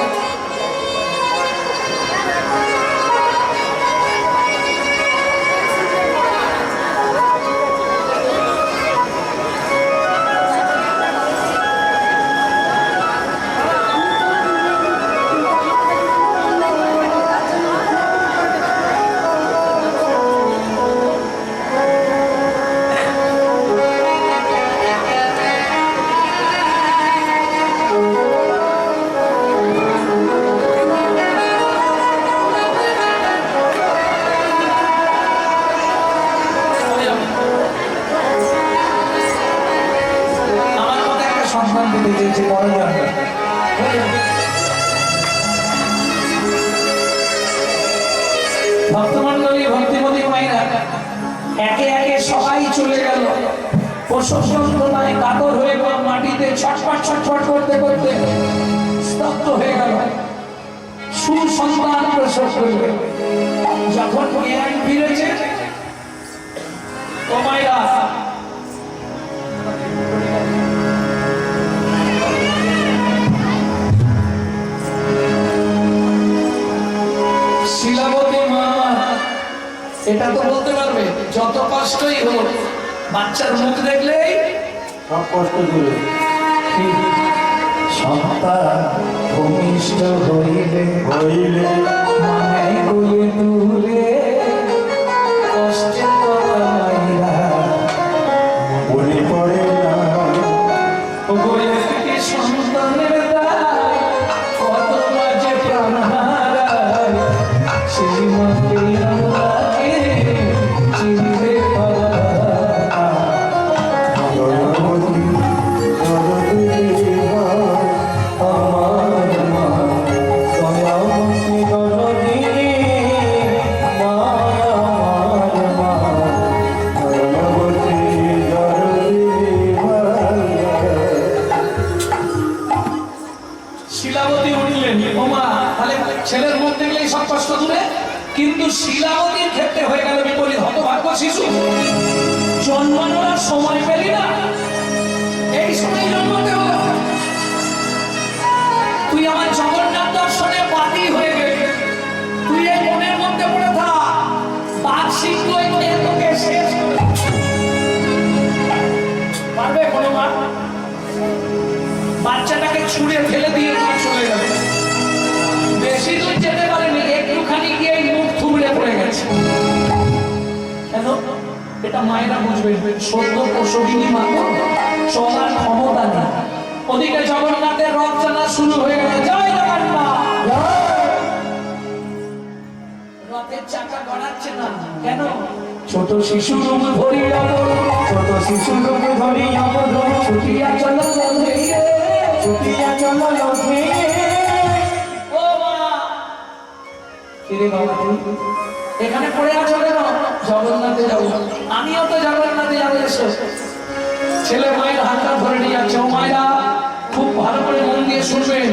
সন্তান দিতে চেয়েছে, বড় যাবে। ভক্তমন্ডলী, ভক্তিমতী মায়েরা, একে একে সবাই চলে গেল। প্রসব যন্ত্রণায় কাতর হয়ে মাটিতে ছটফট ছটফট করতে করতে স্তব্ধ হয়ে গেল। সুসন্তান প্রসব করবে। যখন জ্ঞান ফিরেছে, ও মায়েরা, শিলাবতী মা এটা তো বলতে পারবে, যত কষ্টই হোক বাচ্চার মুখ দেখলেই সব কষ্ট দূরে। সন্তান ভূমিষ্ঠ হইলে মানে গুলে তুলে কষ্টের কথা মাইরা মনে পড়ে না বলে থেকে সন্তানের দায় কত মাঝে প্রাণ হারায়, সেই মাকে আমাকে চিনতে পারা। জগবতী জগদী আমার মা, দয়ামতী জগদী মা আমার মা, জগবতী জগদী মা। শিলাবতী উঠলেন, ওমা তাহলে ছেলের মুখ দেখলেই সব কষ্ট দূরে। কিন্তু শিলাবতীর ক্ষেত্রে হয়ে গেল বিপরীত। হতভাগ্য শিশু, জন্মানোর সময় পেলি না, এই সময় জন্মাতে হলো। তুই আমার জগন্নাথ দর্শনে বাদী হয়ে গেলি। তুই এই মনের মধ্যে পড়ে থাক, বাঘ শিখলো খেয়ে তোকে শেষ করে পারবে কোনো মা? বাচ্চাটাকে ছুঁড়ে ফেলে দিয়ে মা চলে গেল। বেশি দূর যেতে পারেনি, একটুখানি গিয়ে মুখ থুবড়ে পড়ে গেছে। কেন? এটা মায়েরা বুঝবে, সদ্য প্রসবিনী মা তো, চলার ক্ষমতা নেই। ওদিকে জগন্নাথের রথ টানা শুরু হয়ে গেল। জয় জগন্নাথ। রথের চাকা গড়াচ্ছে না কেন? ছোট শিশু রূপ ধরিয়া ছোট শিশু রূপ ধরিয়া ছুটিয়া চলো চলে ছুটিয়া চল লক্ষ্মী। ও মা, কিরে বাবা তুই এখানে পড়ে আছো কেন? জগন্নাথে যাবো। আমিও তো জগন্নাথে যাবো, এসো। ছেলে মায়ের হাতটা ধরে নিয়ে যাচ্ছে। ও মায়েরা, খুব ভালো করে মন দিয়ে শুনবেন।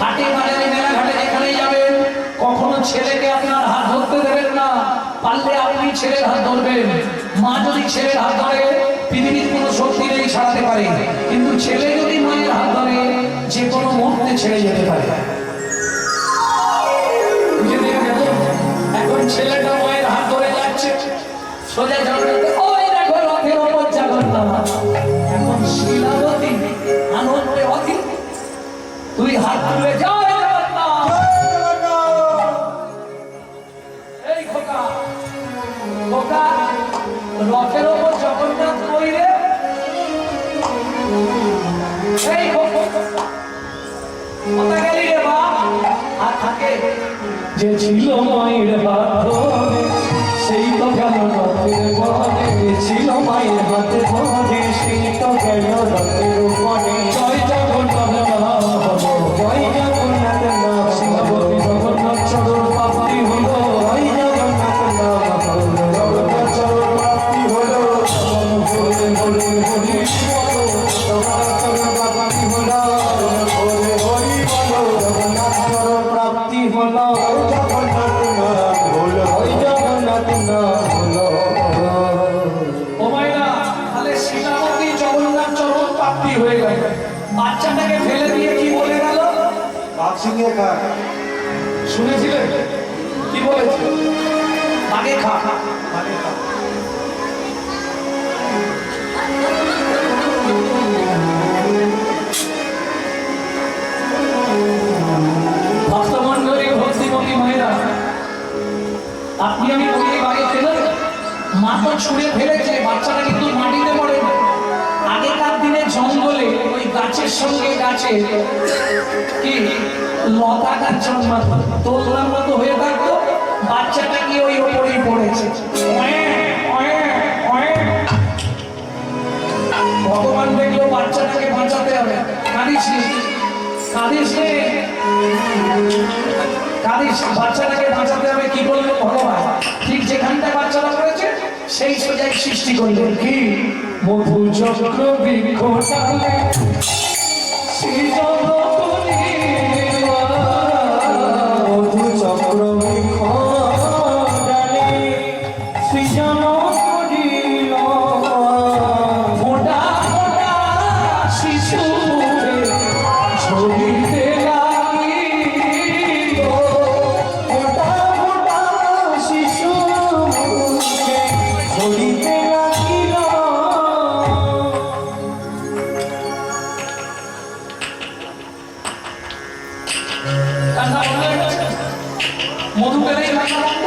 হাটে বাজারে মেলাঘাটে যেখানেই যাবেন, কখনো ছেলেকে আপনার হাত ধরতে দেবেন না। পারলে আপনি ছেলের হাত ধরবেন। মা যদি ছেলের হাত ধরে, পৃথিবীর কোনো শক্তি নেই ছাড়াতে পারে। কিন্তু ছেলে যদি মায়ের হাত ধরে, যে কোনো মুহূর্তে ছেড়ে যেতে পারে। বুঝে নিয়ে গেল? এখন ছেলেটা মায়ের হাত ধরে যাচ্ছে সোজা জগন্নাথ। ওই দেখো রথের ওপর জগন্নাথ। এখন শিলাবতী আনন্দে অধীর, তুই হাত তুলে জয় জগন্নাথ। এই খোকা, খোকা, রথের ওপর জগন্নাথ কই রে? এই খোকা, কোথায় গেলি রে বা? আর থাকে যে ছিল মায়ের হাত ধরে, সেই তো গেল রথের বনে। ছিল মায়ের হাতে ধরে, সেই তো গেল রথের বনে। জয় জগন্নাথ নাম হলো, জয় জগন্নাথ নাম শিলাবতী জগন্নাথ চরণ প্রাপ্তি হলো। জয় জগন্নাথ নাম হলো, জগন্নাথ চরণ প্রাপ্তি হলো। হরি হরি হরি জগন্নাথ চরণ প্রাপ্তি হলো। বাঘ সিংহে খায়। শুনেছিলেন কি বলেছে? আগে খা মানে খা। ভক্তমন্ডলী ভক্তিমতী মায়েরা, আপনি আমি বলি বাড়ি ফেলে মা তো ছুঁড়ে ফেলেছে, বাচ্চাটা কিন্তু মাটিতে পড়ে না। আগেকার দিনে জঙ্গলে ওই গাছের সঙ্গে গাছে কি লতা গাছ জন্মাতো, দোলনার মতো হয়ে থাকতো, বাচ্চাটা কি ওই ওপরেই পড়েছে। ভগবান দেখলো বাচ্চাটাকে বাঁচাতে হবে, কাঁদিস নে, কাঁদিস নে, কাঁদিস, বাচ্চাটাকে বাঁচাতে হবে। কি করলো ভগবান? ঠিক যেখানটা বাচ্চাটা পড়েছে সেই সোজাই সৃষ্টি করলেন কি মধু চক্র বৃক্ষ ডালে সৃজন করিলা, মধু চক্র বৃক্ষ ডালে সৃজন করিল, মোটা মোটা শিশুরে ঝরিতে লাগিল, মোটা মোটা শিশু মুখে ঝরিতে লাগিল। কান্না বন্ধ হয়ে গেছে। মধু পেলেই কান্না বন্ধ।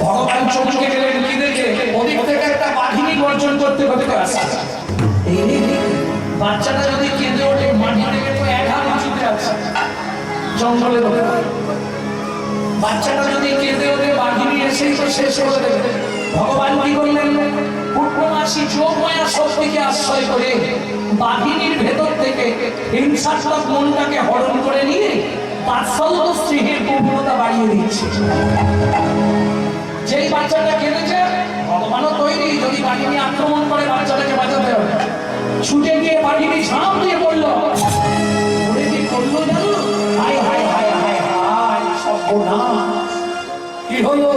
ভগবান চমকে গেলেন কি দেখে? ওদিক থেকে একটা বাঘিনী গর্জন করতে করতে আসছে। এই বাচ্চাটা যদি কেঁদে ওঠে, মাটি থেকে তো এক হাত উঁচুতে আছে জঙ্গলে ধরে, বাচ্চাটা যদি কেঁদে ওঠে, বাঘিনী এসেই তো শেষ করে দেবে। ভগবান কি করলেন? পূর্ণমাসী যোগমায়া শক্তিকে আশ্রয় করে বাঘিনীর ভেতর থেকে হিংসাত্মক মনটাকে হরণ করে নিয়ে বাৎসল্য স্নেহের গভীরতা বাড়িয়ে দিচ্ছে। যেই বাচ্চাটা কেঁদেছে, ভগবানও তৈরি, যদি বাঘিনী আক্রমণ করে বাচ্চাটাকে বাঁচাতে হবে। ছুটে গিয়ে বাঘিনী ঝাঁপ দিয়ে পড়লো। ওরে কি করলো জানো? হায় হায় হায় হায় হায়, সর্বনাশ! কি হলো?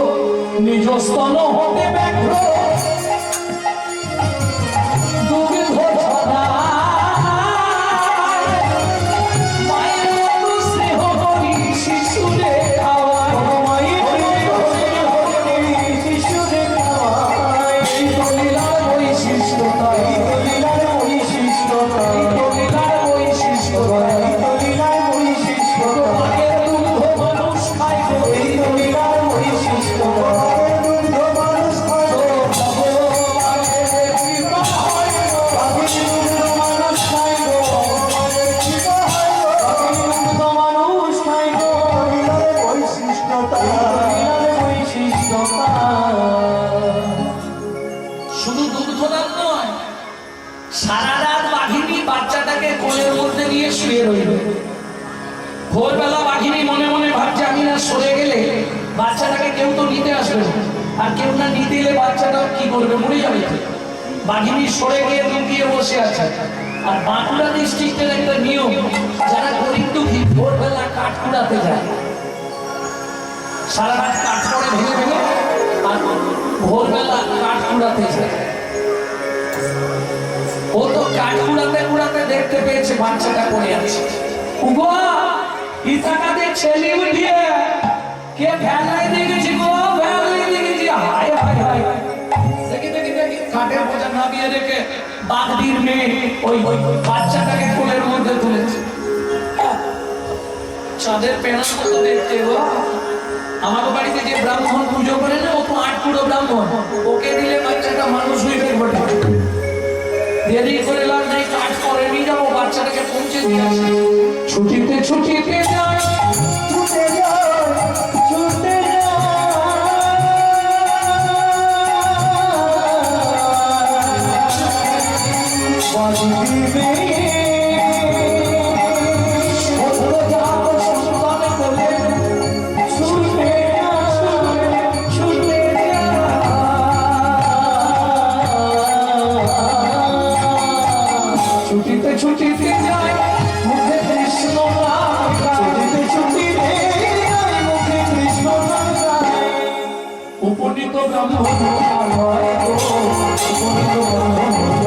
নিজ স্তন হতে ব্যগ্র দুগ্ধ ছড়ায়, মায়ের মতো স্নেহ করি শিশুরে খাওয়ায়, মায়ের শিশুরে খাওয়ায়, এই তো লীলার বৈশিষ্ট্যতা, এই তো লীলার বৈশিষ্ট্যতা, এই তো লীলার বৈশিষ্ট্যতা। এই তো লীলার বৈশিষ্ট্যতা, মায়ের দুগ্ধ মানুষ খায় গো, এই তো লীলার বৈশিষ্ট্যতা। দুগ্ধ মানুষ খায় গো, ভগবানের কৃপা হয় গো, দুগ্ধ মানুষ খায় গো, কৃপা হয় গো, দুগ্ধ মানুষ খায় গো, লীলার বৈশিষ্ট্যতা, লীলার বৈশিষ্ট্যতা। শুধু দুগ্ধদান নয়, সারা রাত বাঘিনী বাচ্চাটাকে কোলের মধ্যে নিয়ে শুয়ে রইল। ভোরবেলা বাঘিনী মনে মনে ভাবছে, আমি না সরে গেলে বাচ্চাটাকে কেউ তো নিতে আসবে না, আর কেউ না নিতে এলে বাচ্চাটা কি করবে? মরে যাবে। বাঘিনী সরে গিয়ে লুকিয়ে বসে আছে। আর বাঁকুড়া ডিস্ট্রিক্টের একটা নিয়ম, যারা গরিব দুঃখী ভোরবেলা কাঠ কুড়াতে যায়, সারা রাত কাঠ পড়ে ভেঙে ভেঙে, আর ভোরবেলা কাঠ কুড়াতে যায়। ও তো কাঠ কুড়াতে কুড়াতে দেখতে পেয়েছে বাচ্চাটা পড়ে আছে। উগো ইতাকাতে ছেলে উঠিয়ে কে ভ্যালাই দেখেছি গো, ভ্যালাই দেখেছি। হায় হায় হায়, দেখি দেখি দেখি, কাঠের বোঝা নামিয়ে রেখে বাগদির মেয়ে ওই বাচ্চাটাকে কোলের মধ্যে তুলেছে। চাঁদের পেনা মতো দেখতে গো। আমার বাড়িতে যে ব্রাহ্মণ পুজো করে না, ও তো আটপুরো ব্রাহ্মণ, ওকে দিলে বাচ্চাটা মানুষ হইবে বটে। দেরি করে লাভ নেই, কাজ করে নিয়ে যাবো, বাচ্চাটাকে পৌঁছে দিয়ে আসি। ছুটিতে ছুটিতে যাই, ছুটে যায়, ছুটে ছুটিতে ছুটিতে যাই, মুখে কৃষ্ণ নাম গাই। উপনীত ব্রাহ্মণ হয় গো, উপনীত ব্রাহ্মণ হয়।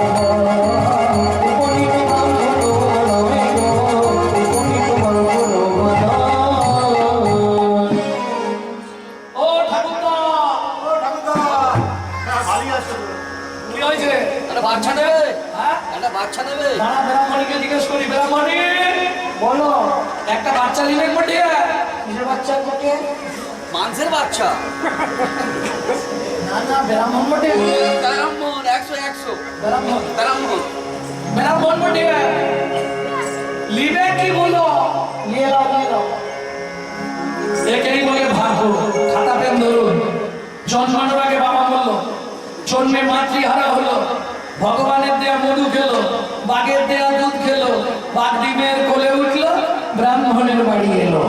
ব্রাহ্মণীকে জিজ্ঞেস করি, ব্রাহ্মণী বলো একটা বাচ্চা নিবে পটিয়া? কিসের বাচ্চা বটে? মানুষের বাচ্চা। না না ব্রাহ্মণ বটে। ব্রাহ্মণ 100 ব্রাহ্মণ ব্রাহ্মণ। ব্রাহ্মণ পটিয়া লিবে কি বলো? নিয়ে নাও নিয়ে নাও। একেই বলে ভাগ্য। খাতা পেন ধরুন। জন্মানোর আগে বাবা বললো, জন্মে মাতৃহারা হলো, ভগবানের দেয়া মধু খেলো, বাঘের দেয়া দুধ খেলো, বাঘ ডিমের কোলে উঠলো, ব্রাহ্মণের বাড়ি এলো।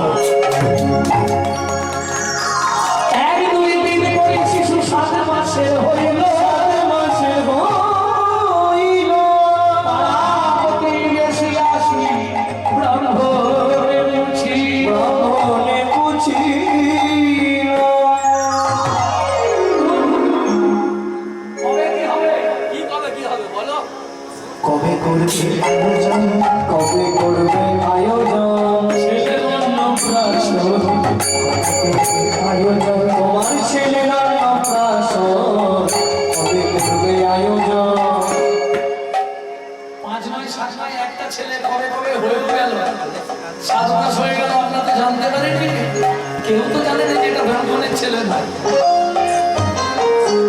এক দুই তিন করে শিশু 7 মাসের হইল, 7 মাসের হইল, পাড়াপতি এসে আসি, ব্রাহ্মণে পুছিল। ব্রাহ্মণে পুছিল, কবে কি হবে? কি হবে বলো? কবে করবে আয়োজন, কবে করবে আয়োজন, ছেলের অন্নপ্রাশন, আয়োজন তোমার ছেলের অন্নপ্রাশন, কবে করবে আয়োজন। 5 নয় 7 নয় একটা ছেলে কবে কবে হয়ে গেল, 7 মাস হয়ে গেল, আপনারা তো জানতে পারেননি। কেউ তো জানে না যে এটা ব্রাহ্মণের ছেলে না।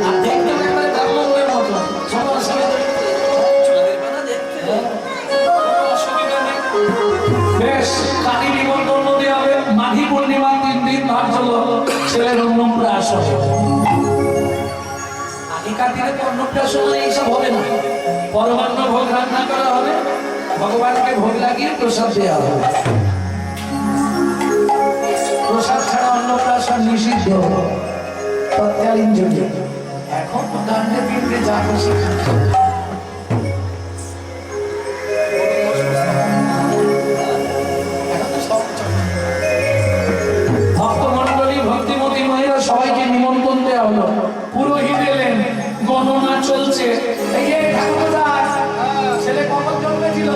আর দেখতে একবারে ব্রাহ্মণের মতো। কোনো অসুবিধা নেই। অসুবিধা নেই। বেশ, কালী নিমন্ত্রণ দেওয়া হবে। মাঘী পূর্ণিমা 3 দিন ধার্য হলো ছেলের অন্নপ্রাশন। আগেকার দিনে তো অন্নপ্রাশন এইসব হবে না। পরমান্ন ভোগ রান্না করা হবে, ভগবানকে ভোগ লাগিয়ে প্রসাদ দেওয়া হবে। প্রসাদ ছাড়া অন্নপ্রাশন নিষিদ্ধ তৎকালীন যুগে। এখন তো দান্ডে পিণ্ডে যা খুশি খাচ্ছে। এখন তো সব চলে। ভক্তমণ্ডলী ভক্তিমতী মহিলা সবাইকে নিমন্ত্রণ দেওয়া হলো। পুরোহিত এলেন, গণনা চলছে। এই যে ঠাকুরদার ছেলে কখন জন্মেছিল?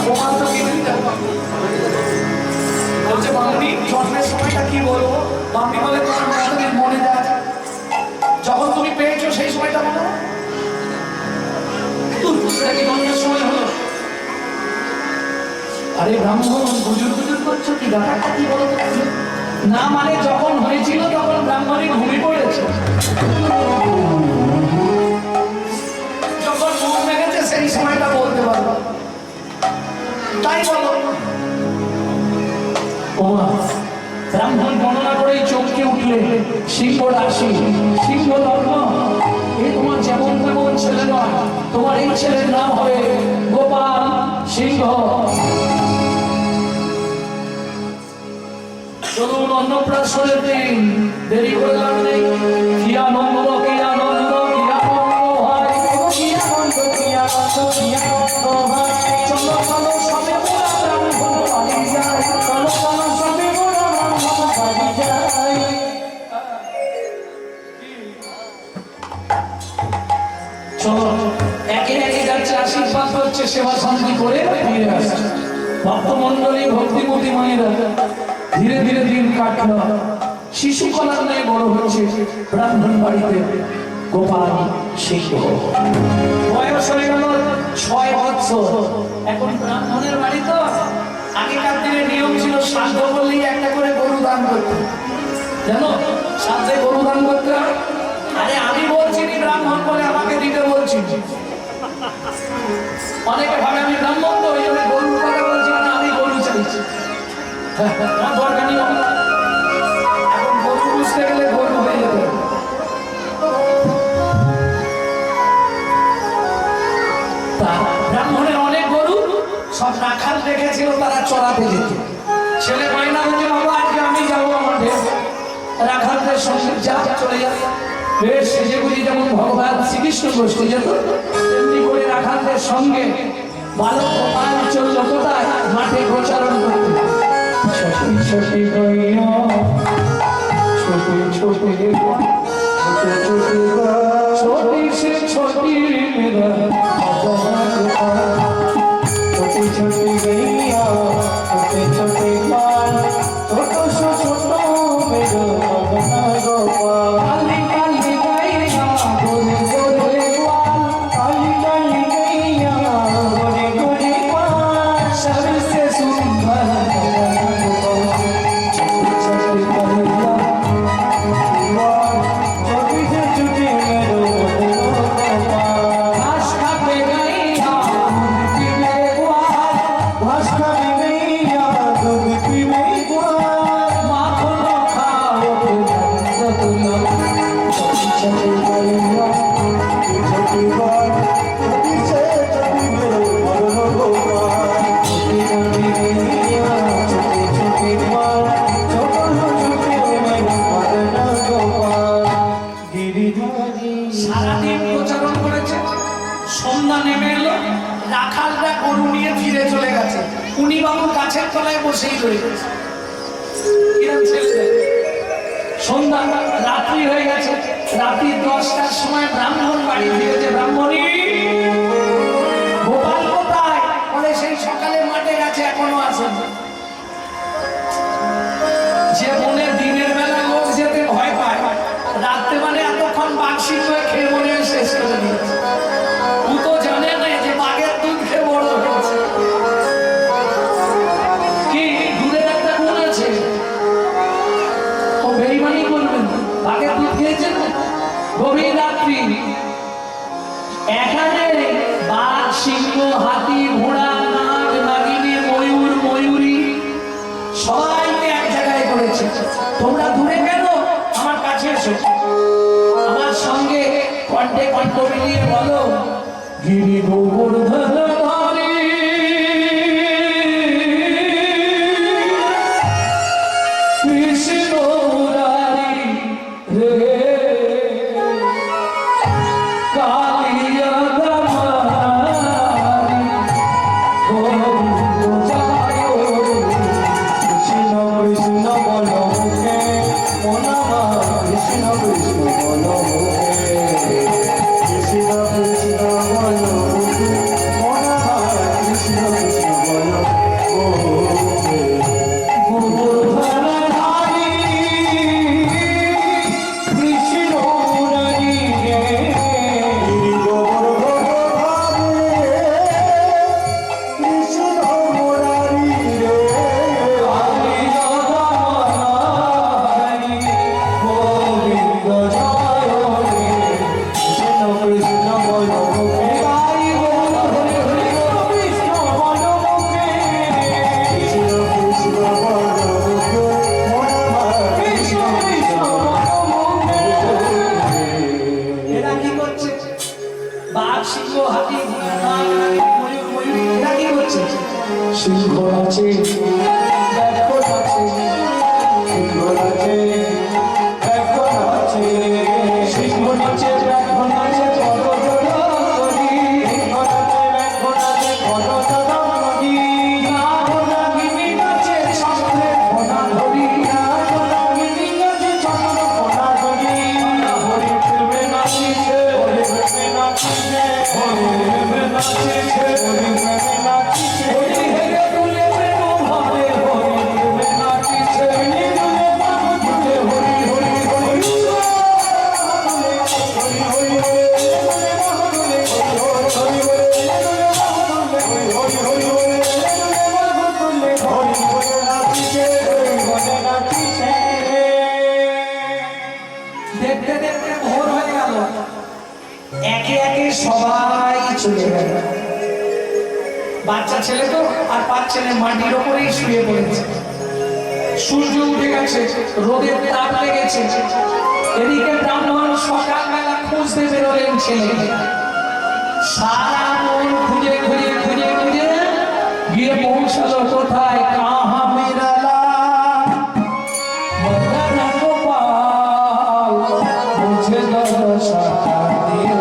প্রমাণ তো কি দিতে হবে? বলছে মামনি জন্মের সময়টা কি বলবো? মামনি বলে তোমার মাতাদের মনে দেয়, যখন তুমি পেয়েছো সেই সময়টা বলো। সেটা কি জন্মের সময় হলো? আরে ব্রাহ্মণ গুজুর গুজুর করছো কি? ব্যাপারটা কি বলো তো? না মানে যখন হয়েছিল তখন ব্রাহ্মণী ঘুমিয়ে পড়েছে, যখন মুখ মেঘেছে সেই সময়টা বলতে পারবো, তাই বলো। ওমা, ব্রাহ্মণ গণনা করেই চমকে উঠলে, সিংহ রাশি, সিংহ লগ্ন, এ তোমার যেমন তেমন ছেলে নয়, তোমার এই ছেলের নাম হবে গোপাল সিংহ। চলুন অন্নপ্রাশনের দিন, দেরি করে লাভ নেই। কি আনন্দ, কি আনন্দ, কি আনন্দ হয়, কি আনন্দ, কি আনন্দ, কি আনন্দ হয়। চলো চলো সবে মোরা ব্রাহ্মণ বাড়ি যাই, চলো চলো সবে মোরা ব্রাহ্মণ বাড়ি যাই। চলো একে একে যাচ্ছে, আশীর্বাদ করছে, সেবা শান্তি করে ফিরে আসছে। ভক্তমণ্ডলী ভক্তিমতী মায়েরা ধীরে ধীরে দিন কাটল। শিশু কলার নিয়ে বড় হচ্ছে ব্রাহ্মণ বাড়িতে গোপাল সিংহ। বয়স হয়ে গেল 6 বছর। এখন ব্রাহ্মণের বাড়ি তো, আগেকার দিনে নিয়ম ছিল শ্রাদ্ধ করলেই একটা করে গরু দান করতে। জানো শ্রাদ্ধে গরু দান করতে হয়। আরে আমি বলছি নি ব্রাহ্মণ বলে আমাকে দিতে বলছি। অনেকে ভাবে আমি ব্রাহ্মণ তো ওই জন্য গরুর কথা বলছি, না আমি গরু চাইছি। আমার দরকার নেই। এখন গরু বুঝতে গেলে গরু হয়ে যেতে হবে। তা ব্রাহ্মণের অনেক গরু সব রাখাল রেখেছিল, তারা চড়াতে যেত। ছেলে বায়না হচ্ছে, বাবা আজকে আমি যাবো আমাদের রাখালদের সঙ্গে, যা চলে যাবে। বেশ সেজে গুলি যেমন ভগবান শ্রীকৃষ্ণ বসতে যেত, তেমনি করে রাখালদের সঙ্গে বালক গোপাল চলল কোথায়? মাঠে প্রচারণ করতে। ছোটি ছোটি গইয়া, ছোটি ছোটি ছোটি ছোটি ছোটি সে ছোটি মেরা, ছোটি ছোটি গইয়া, ছোটি ছোটি পাল, ছোট ছোট মেরো ভগনা গোপাল। কালি কালি গাইয়া গোরে গোরে গোয়াল, কালি কালি রাখালরা গরু নিয়ে ফিরে চলে গেছে, উনি বাবু গাছের তলায় বসেই রয়ে গেছে। কিরম ছেলে, সন্ধ্যা রাত্রি হয়ে গেছে, রাত্রি 10টার সময় ব্রাহ্মণ বাড়ি ফিরেছে। ব্রাহ্মণী, গোপাল কোথায়? বলে সেই সকালে মাঠে গেছে, এখনো আসেন। যে মনে দিনের বেলা লোক যেতে ভয় পায়, রাত্রে মানে এতক্ষণ বাক্সি হয়ে খেয়ে মনে শেষ করে দিয়েছে। ও তো জানে না যে বাঘের দুধ খেয়ে বড় হয়েছে। কি দুধের একটা গুণ আছে, ও বেইমানি করবেন, বাঘের দুধ খেয়েছেন। গভীর রাত্রি, এখানে বাঘ, সিংহ, হাতি, ঘোড়া, নাগ, নাগিনী, ময়ূর, ময়ূরী সবাইকে এক জায়গায় করেছে। তোমরা দূরে কেন, আমার কাছে এসো, আমার সঙ্গে কণ্ঠে কণ্ঠ মিলিয়ে বলো, গিরি গোবর্ধন ধরে কৃষ্ণ মুরারি রে কালিয়া দামারি গোবিন্দ জয় কৃষ্ণ কৃষ্ণ বল মুখে মন আমার কৃষ্ণ কৃষ্ণ বল মুখে কৃষ্ণ কৃষ্ণ বল মুখে মন আমার কৃষ্ণ কৃষ্ণ বল মুখে গোবর্ধন ধারি কৃষ্ণ মুরারি রে গিরি গোবর্ধন ধারে কৃষ্ণ মুরারি রে কালিয়া দামারি গোবিন্দ জয় রে কৃষ্ণ কৃষ্ণ বল মুখে গাই গোবিন্দ হরি হরি কৃষ্ণ বল মুখে কৃষ্ণ কৃষ্ণ বল মুখে মন আমার কৃষ্ণ কৃষ্ণ বল মুখে এরা কি করছে? বাঘ, সিংহ, হাতি, ঘোড়া, নাগ, নাগিনী, ময়ূর, ময়ূরী, এরা কি করছে? সিংহ আছে দেখো আছে সিংহ আছে দেখো আছে সিংহ নাচে দেখো নাচে কত জোড়া করি সিংহ নাচে দেখো নাচে কত জোড়া করি নাগ, নাগিনী নাচে চক্রে ঘোড়া ধরি, নাগ নাগিনী নাচে চন্দ্র কোনা করি হরি প্রেমে নাচিছে হরি প্রেমে নাচিছে হরি প্রেমে নাচিছে হরি প্রেমে নাচিছে হরি হেরে তুলে প্রেম ভাবে, হরি প্রেমে নাচিছে। হরি দুলে বাবু দুলে হরি হরি হরি দেখতে দেখতে ভোর হয়ে গেল, একে একে সবাই চলে গেল। বাচ্চা ছেলে তো আর পাচ্ছে না, মাটির ওপরেই শুয়ে পড়েছে। সূর্য উঠে গেছে, রোদের তাপ লেগেছে। এদিকে ব্রাহ্মণ সকালবেলা খুঁজতে বেরোলেন ছেলেকে, সারা মন খুঁজে খুঁজে খুঁজে খুঁজে গিয়ে পৌঁছালো কোথায়? কাহা মেরা লাল মদন গোপাল, মুঝে দশা দিও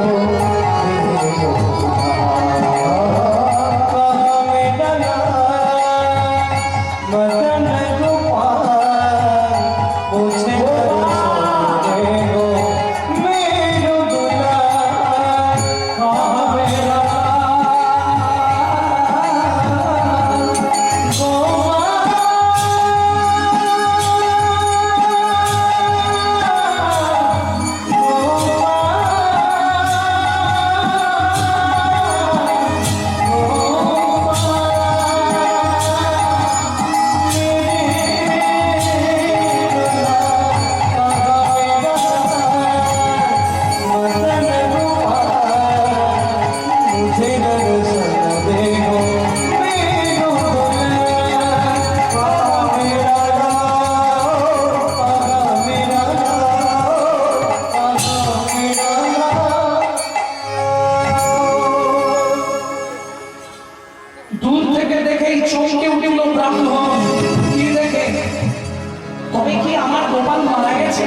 मदन गोपाल मुझे दो मेरो दुलार कहाँ मेरा দূর থেকে দেখেই চমকে উঠল ব্রাহ্মণ। কি দেখে? তবে কি আমার গোপাল মারা গেছে?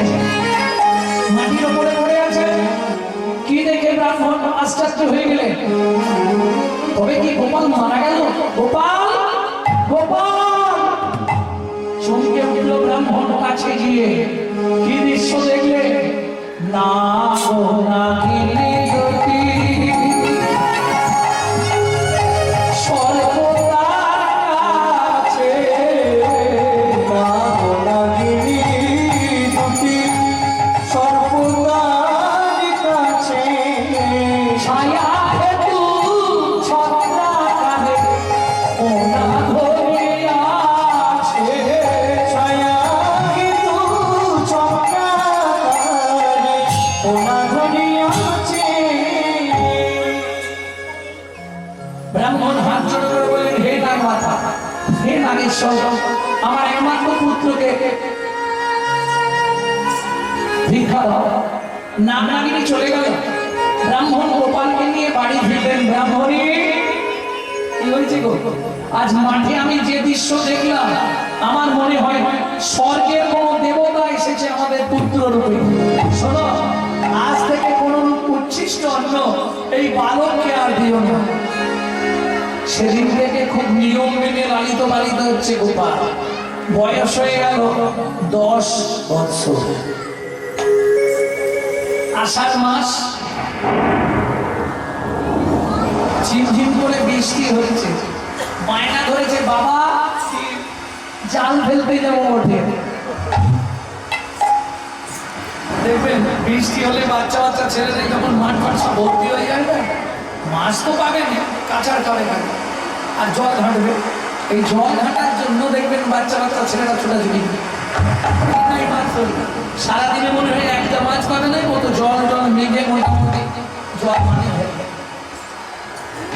মাটির ওপরে পড়ে আছে। কি দেখে ব্রাহ্মণ আশ্চর্য হয়ে গেলেন? তবে কি ব্রাহ্মণ হাত জোড় করে বললেন, হে নাগ মাতা, হে নাগেশ্বর, আমার একমাত্র পুত্রকে ভিক্ষা দাও। নাগ নাগিনী চলে গেল। ব্রাহ্মণ গোপালকে নিয়ে বাড়ি ফিরলেন। ব্রাহ্মণী, কি হয়েছে গো? আজ মাঠে আমি যে দৃশ্য দেখলাম, আমার মনে হয় স্বর্গের কোন দেবতা এসেছে আমাদের পুত্র রূপে। শোনো, আজ থেকে কোন উচ্ছিষ্ট অন্ন এই বালককে আর দিও না। সেদিন থেকে খুব নিয়ম মেনে লালিত পালিত হচ্ছে গোপাল। বয়স হয়ে গেল 10 বৎসর। আষাঢ় মাস, ঝিমঝিম করে বৃষ্টি হচ্ছে। মায়না ধরেছে, বাবা জাল ফেলতে যাবো ওঠে। দেখবেন বৃষ্টি হলে বাচ্চা বাচ্চা ছেলেদের যখন মাঠ মাঠ সব ভর্তি হয়ে যাবে, মাছ তো পাবেন, কাঁচার কাবে খাবে আর জল ঘাঁটবে। এই জল ঘাঁটার জন্য দেখবেন বাচ্চা বাচ্চা ছেলেরা ছোটাছুটি। সারাদিনে মনে হয় একটা মাছ পাবে না, কত জল জল মেঘে মোটামুটি জল মানে ফেলবে।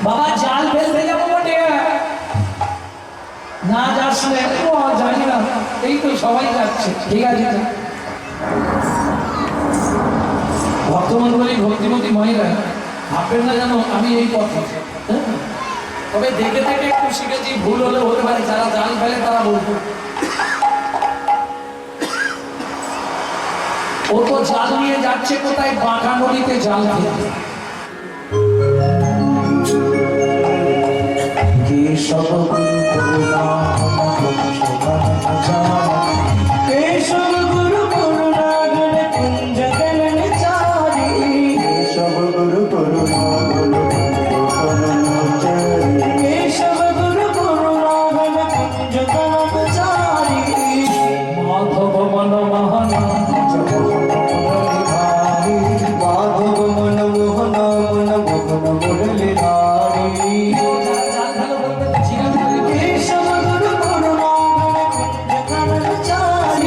বাবা জাল ফেলতে যাবো বটে। না যাস না, জানি না, এই তো সবাই যাচ্ছে, ঠিক আছে। ভক্তমন্ডলী ভক্তিমতী মায়েরা ভাববেন না জানো আমি এই পথে, তবে দেখে দেখে একটু শিখেছি, ভুল হলে হতে পারে। যারা জাল ফেলে তারা বলবো, ও তো জাল নিয়ে যাচ্ছে কোথায়? বাঁকা নদীতে জাল ফেলতে। কেশব গুরু করুণা কেশব গুরু করুণা গণ কুঞ্জ গণ চারি কেশব গুরু করুণা কেশব গুরু করুণা গণ কুঞ্জ গণ চারি মাধব মন মোহন মাধব মন মোহন মন মোহন মুরলী ধারী কেশব গুরু করুণা গণ কুঞ্জ গণ চারি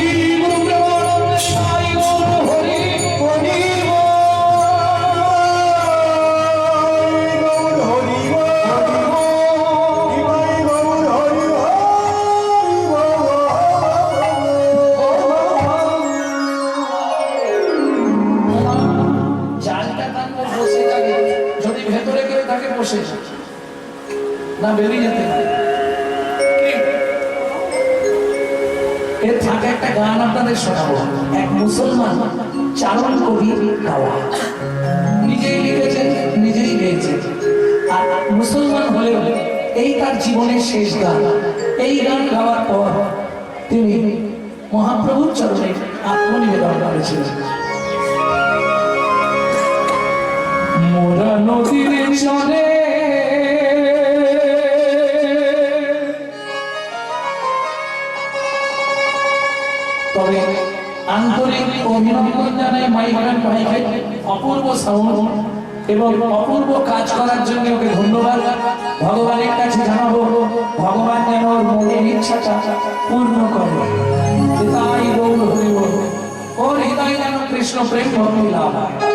জালটা টানবো বসে থাকে, যদি ভেতরে কেউ থাকে বসে না বেরিয়ে যেতে পারে। এর থাকে একটা গান আপনাদের শোনাবো। এক মুসলমান চারণ কবি গাওয়া, নিজেই লিখেছেন, নিজেই গেয়েছেন। আর মুসলমান হলেও এই তার জীবনের শেষ গান। এই গান গাওয়ার পর তিনি মহাপ্রভুর চরণে আত্মনিবেদন করেছিলেন। মোরা নদীর চলে তবে আন্তরিক অভিনন্দন জানাই মাইকান ভাইকে, অপূর্ব সাউন্ড এবং অপূর্ব কাজ করার জন্য ওকে ধন্যবাদ। ভগবানের কাছে জানাবো, ভগবান যেন ওর মনের ইচ্ছাটা পূর্ণ করে। তাই গৌর হরিবল, ওর হৃদয় যেন কৃষ্ণ প্রেম ভক্তি লাভ হয়।